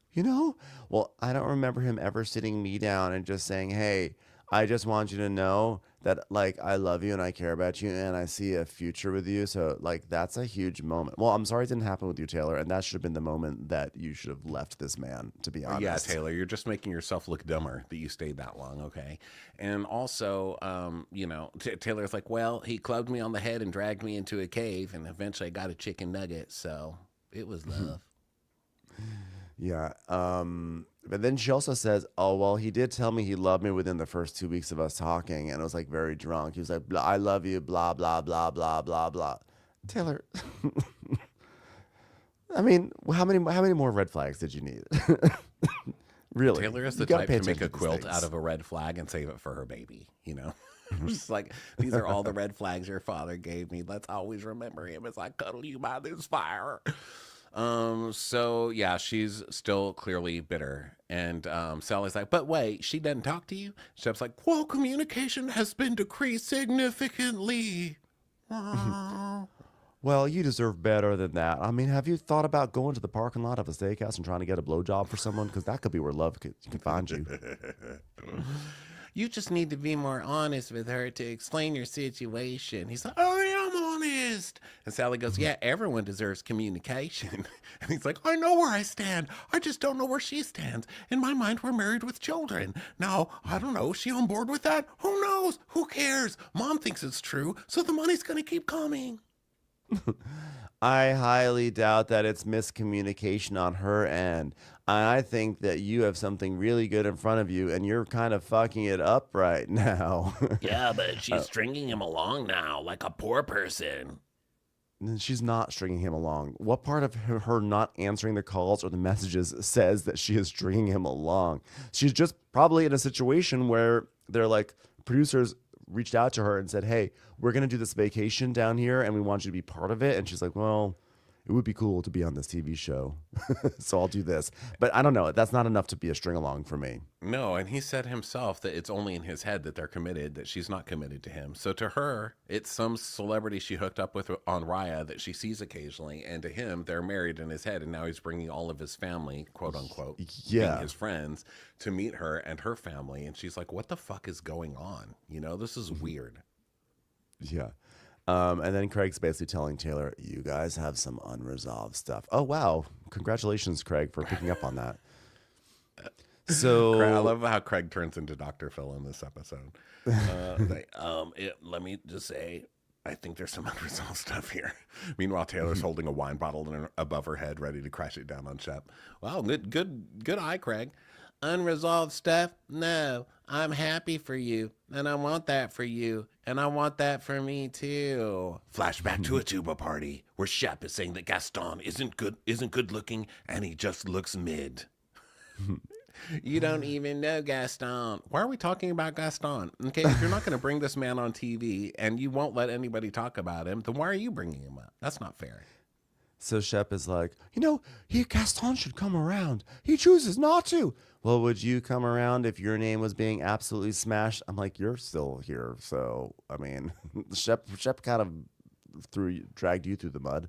S3: Well, I don't remember him ever sitting me down and just saying, hey, I just want you to know that, I love you and I care about you and I see a future with you. So, that's a huge moment. Well, I'm sorry it didn't happen with you, Taylor. And that should have been the moment that you should have left this man, to be honest.
S2: Yeah, Taylor, you're just making yourself look dumber that you stayed that long, okay? And also, Taylor's like, well, he clubbed me on the head and dragged me into a cave and eventually I got a chicken nugget. So it was love.
S3: Yeah. But then she also says, oh, well, he did tell me he loved me within the first 2 weeks of us talking. And I was very drunk. He was like, I love you, blah, blah, blah, blah, blah, blah. Taylor, I mean, how many more red flags did you need? Really?
S2: Taylor is the type to make a quilt out of a red flag and save it for her baby, Just like, these are all the red flags your father gave me. Let's always remember him as I cuddle you by this fire. So yeah, she's still clearly bitter. And Sally's like, but wait, she doesn't talk to you? Shep's like, well, communication has been decreased significantly.
S3: Well, you deserve better than that. I mean, have you thought about going to the parking lot of a steakhouse and trying to get a blowjob for someone? Because that could be where love can find you.
S2: You just need to be more honest with her to explain your situation. He's like, I am honest. And Sally goes, yeah, everyone deserves communication. And he's like, I know where I stand. I just don't know where she stands. In my mind, we're married with children. Now, I don't know. Is she on board with that? Who knows? Who cares? Mom thinks it's true, so the money's going to keep coming.
S3: I highly doubt that it's miscommunication on her end. I think that you have something really good in front of you, and you're kind of fucking it up right now.
S2: Yeah, but she's stringing him along now like a poor person.
S3: She's not stringing him along. What part of her not answering the calls or the messages says that she is stringing him along? She's just probably in a situation where they're like, producers reached out to her and said, hey, we're going to do this vacation down here and we want you to be part of it. And she's like, well, it would be cool to be on this TV show. So I'll do this. But I don't know. That's not enough to be a string along for me.
S2: No, and he said himself that it's only in his head that they're committed, that she's not committed to him. So to her, it's some celebrity she hooked up with on Raya that she sees occasionally. And to him, they're married in his head. And now he's bringing all of his family, quote unquote, being his friends, to meet her and her family. And she's like, what the fuck is going on? You know, this is weird.
S3: Yeah. And then Craig's basically telling Taylor, you guys have some unresolved stuff. Oh, wow. Congratulations, Craig, for picking up on that. So
S2: I love how Craig turns into Dr. Phil in this episode. Let me just say, I think there's some unresolved stuff here. Meanwhile, Taylor's holding a wine bottle above her head, ready to crash it down on Shep. Wow, good eye, Craig. Unresolved stuff? No, I'm happy for you, and I want that for you, and I want that for me too. Flashback to a tuba party where Shep is saying that Gaston isn't good looking, and he just looks mid. You don't even know Gaston. Why are we talking about Gaston? Okay, if you're not going to bring this man on TV and you won't let anybody talk about him, then why are you bringing him up? That's not fair.
S3: So Shep is like, Gaston should come around. He chooses not to. Well, would you come around if your name was being absolutely smashed? I'm like, you're still here. So, I mean, Shep kind of dragged you through the mud.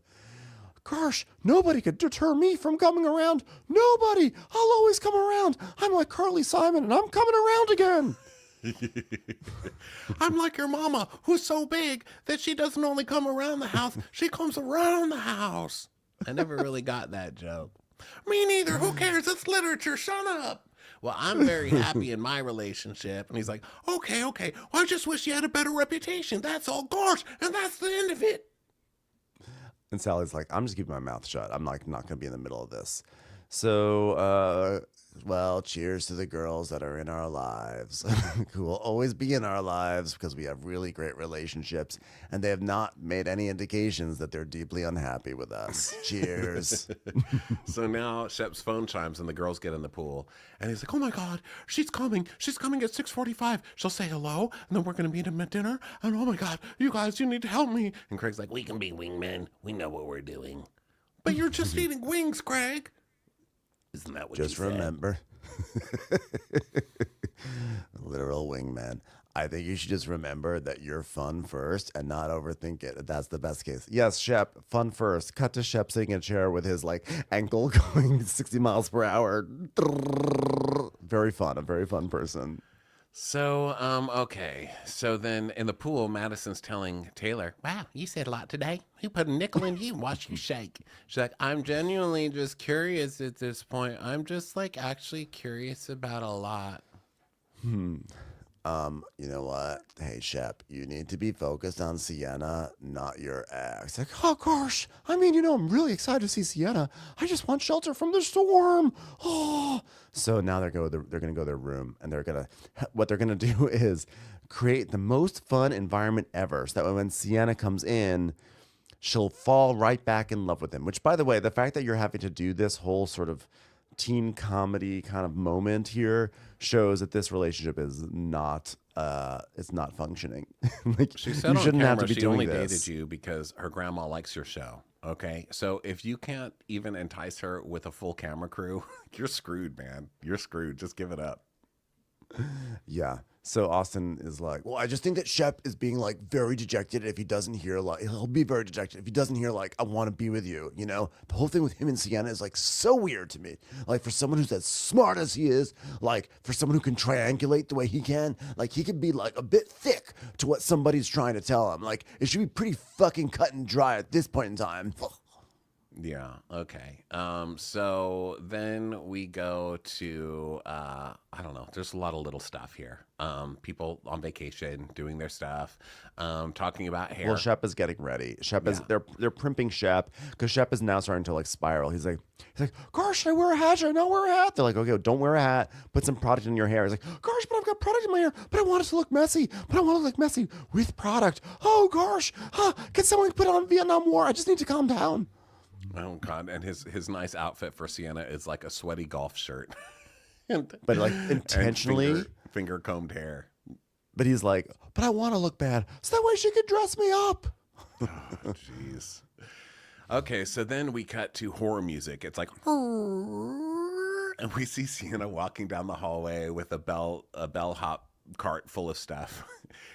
S3: Gosh, nobody could deter me from coming around. Nobody. I'll always come around. I'm like Carly Simon, and I'm coming around again.
S2: I'm like your mama, who's so big that she doesn't only come around the house, she comes around the house. I never really got that joke. Me neither. Who cares? It's literature. Shut up. Well, I'm very happy in my relationship. And he's like, okay. Well, I just wish you had a better reputation. That's all. Gosh. And that's the end of it.
S3: And Sally's like, I'm just keeping my mouth shut. I'm like not going to be in the middle of this. So, well, cheers to the girls that are in our lives, who will always be in our lives because we have really great relationships, and they have not made any indications that they're deeply unhappy with us. Cheers.
S2: So now Shep's phone chimes and the girls get in the pool, and he's like, oh my God, she's coming. She's coming at 6:45. She'll say hello, and then we're going to meet him at dinner, and oh my God, you guys, you need to help me. And Craig's like, we can be wingmen. We know what we're doing. But you're just eating wings, Craig. Isn't that what you said?
S3: Just remember. Literal wingman. I think you should just remember that you're fun first and not overthink it. That's the best case. Yes, Shep, fun first. Cut to Shep sitting in a chair with his ankle going 60 miles per hour. Very fun. A very fun person.
S2: So, okay. So then in the pool, Madison's telling Taylor, wow, you said a lot today. Who put a nickel in you and watch you shake? She's like, I'm genuinely just curious at this point. I'm just actually curious about a lot.
S3: You know what? Hey, Shep, you need to be focused on Sienna, not your ex. Like, oh gosh, I mean, I'm really excited to see Sienna. I just want shelter from the storm. Oh, so now they're gonna go to their room, and what they're gonna do is create the most fun environment ever, so that when Sienna comes in, she'll fall right back in love with him. Which, by the way, the fact that you're having to do this whole sort of teen comedy kind of moment here shows that this relationship is not it's not functioning.
S2: She said on camera she only dated you because her grandma likes your show. Okay, so if you can't even entice her with a full camera crew, you're screwed, man. You're screwed. Just give it up.
S3: Yeah, So Austin is like, well, I just think that Shep is being like very dejected if he doesn't hear like, he'll be very dejected if he doesn't hear like, I want to be with you. You know, the whole thing with him and Sienna is like so weird to me. Like for someone who's as smart as he is, like for someone who can triangulate the way he can, like he could be like a bit thick to what somebody's trying to tell him. Like it should be pretty fucking cut and dry at this point in time.
S2: Yeah. Okay. So then we go to I don't know. There's a lot of little stuff here. People on vacation doing their stuff, talking about hair.
S3: Well, Shep is getting ready. Shep is they're primping Shep because Shep is now starting to like spiral. He's like, gosh, should I wear a hat? Should I not wear a hat? They're like, okay, don't wear a hat. Put some product in your hair. He's like, gosh, but I've got product in my hair. But I want it to look messy. But I want to look messy with product. Oh gosh, can someone put on Vietnam War? I just need to calm down.
S2: Oh God! And his nice outfit for Sienna is like a sweaty golf shirt,
S3: but like intentionally
S2: finger combed hair.
S3: But he's like, but I want to look bad, so that way she could dress me up.
S2: Jeez. Okay, so then we cut to horror music. It's like, and we see Sienna walking down the hallway with a bellhop cart full of stuff.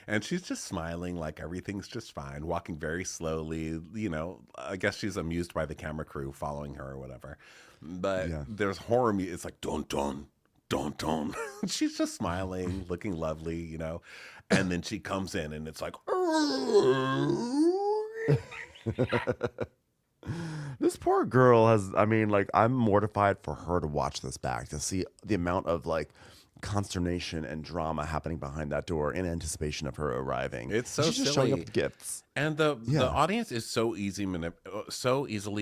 S2: And she's just smiling like everything's just fine, walking very slowly. You know, I guess she's amused by the camera crew following her or whatever. But there's horror music. It's like, dun, dun, dun, dun. She's just smiling, looking lovely, you know. And then she comes in and it's like,
S3: this poor girl has, I mean, like, I'm mortified for her to watch this back, to see the amount of, like, consternation and drama happening behind that door in anticipation of her arriving.
S2: It's so
S3: She's just
S2: silly.
S3: showing up with gifts.
S2: And the audience is so easily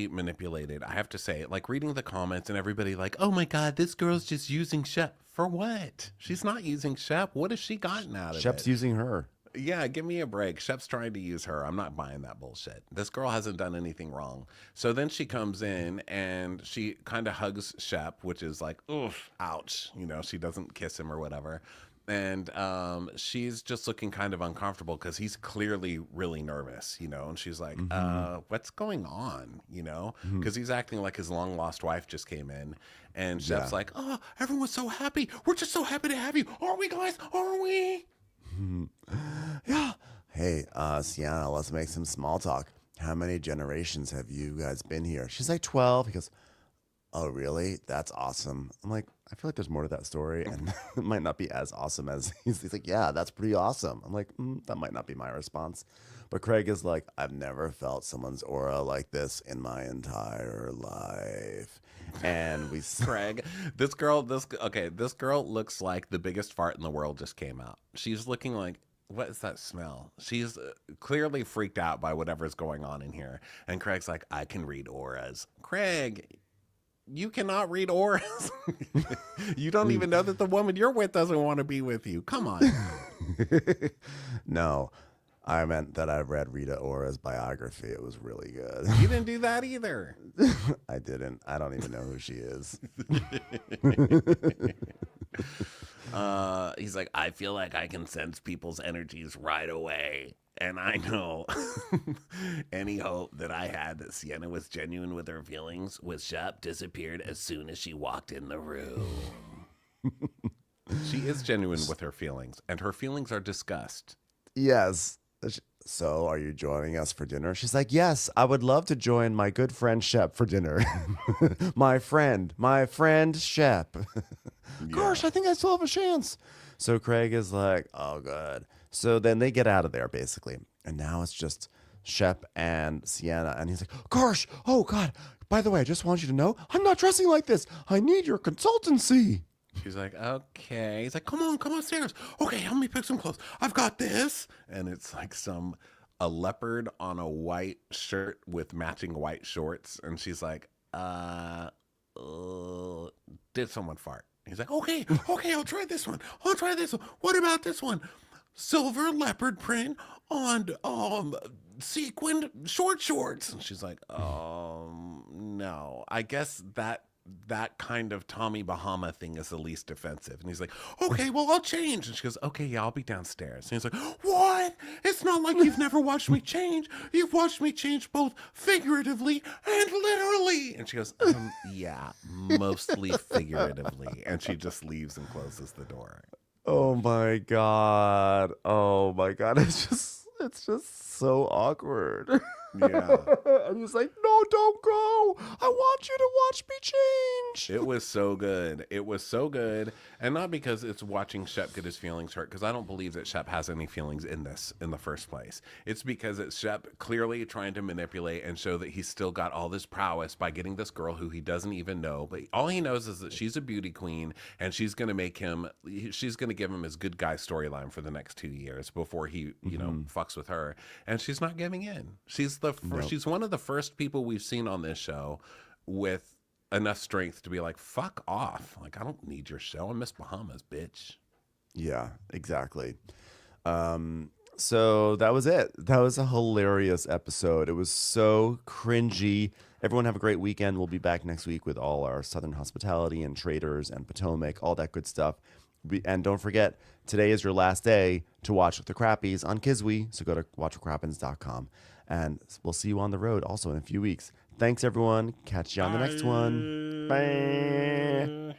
S2: manipulated. I have to say, like reading the comments and everybody like, oh my God, this girl's just using Shep. For what? She's not using Shep. What has she gotten out of it?
S3: Shep's using her.
S2: Yeah, give me a break. Shep's trying to use her. I'm not buying that bullshit. This girl hasn't done anything wrong. So then she comes in and she kind of hugs Shep, which is like, oof, ouch. You know, she doesn't kiss him or whatever. And she's just looking kind of uncomfortable because he's clearly really nervous, you know. And she's like, what's going on, you know? Because he's acting like his long lost wife just came in. And Shep's like, oh, everyone's so happy. We're just so happy to have you. Aren't we, guys? Aren't we?
S3: Yeah. Hey, Sienna, let's make some small talk. How many generations have you guys been here? She's like 12. He goes, oh, really? That's awesome. I'm like, I feel like there's more to that story, and it might not be as awesome as he's like, yeah, that's pretty awesome. I'm like, that might not be my response. But Craig is like, I've never felt someone's aura like this in my entire life. And we
S2: Craig, this girl looks like the biggest fart in the world just came out. She's looking like, what is that smell? She's clearly freaked out by whatever's going on in here. And Craig's like, I can read auras. Craig, you cannot read auras. You don't even know that the woman you're with doesn't want to be with you. Come on.
S3: No, I meant that I read Rita Ora's biography. It was really good.
S2: You didn't do that either.
S3: I didn't. I don't even know who she is.
S2: He's like, I feel like I can sense people's energies right away. And I know any hope that I had that Sienna was genuine with her feelings with Shep disappeared as soon as she walked in the room. She is genuine with her feelings, and her feelings are disgust.
S3: Yes. So, are you joining us for dinner? She's like, yes, I would love to join my good friend Shep for dinner. my friend Shep. Gosh, I think I still have a chance. So Craig is like, oh, good. So then they get out of there, basically. And now it's just Shep and Sienna. And he's like, gosh, oh, God. By the way, I just want you to know, I'm not dressing like this. I need your consultancy.
S2: She's like, okay. He's like, come upstairs. Okay, help me pick some clothes. I've got this. And it's like a leopard on a white shirt with matching white shorts. And she's like, did someone fart? He's like, okay, I'll try this one. What about this one? Silver leopard print on sequined shorts. And she's like, no. I guess that kind of Tommy Bahama thing is the least offensive. And he's like, okay, well, I'll change. And she goes, okay, yeah, I'll be downstairs. And he's like, what? It's not like you've never watched me change. You've watched me change both figuratively and literally. And she goes, yeah, mostly figuratively. And she just leaves and closes the door.
S3: Oh my god. Oh my god. It's just so awkward.
S2: Yeah.
S3: And he's like, "No, don't go. I want you to watch me change."
S2: It was so good. It was so good. And not because it's watching Shep get his feelings hurt, because I don't believe that Shep has any feelings in this in the first place. It's because it's Shep clearly trying to manipulate and show that he's still got all this prowess by getting this girl who he doesn't even know. But all he knows is that she's a beauty queen and she's going to give him his good guy storyline for the next 2 years before he, fucks with her. And she's not giving in. She's she's one of the first people we've seen on this show with enough strength to be like, fuck off. Like, I don't need your show. I miss Bahamas, bitch.
S3: Yeah, exactly. So that was it. That was a hilarious episode. It was so cringy. Everyone have a great weekend. We'll be back next week with all our Southern hospitality and traders and Potomac, all that good stuff. And don't forget, today is your last day to watch the Crappies on Kiswe. So go to watchwhatcrappens.com. And we'll see you on the road also in a few weeks. Thanks, everyone. Catch you on the next one. Bye.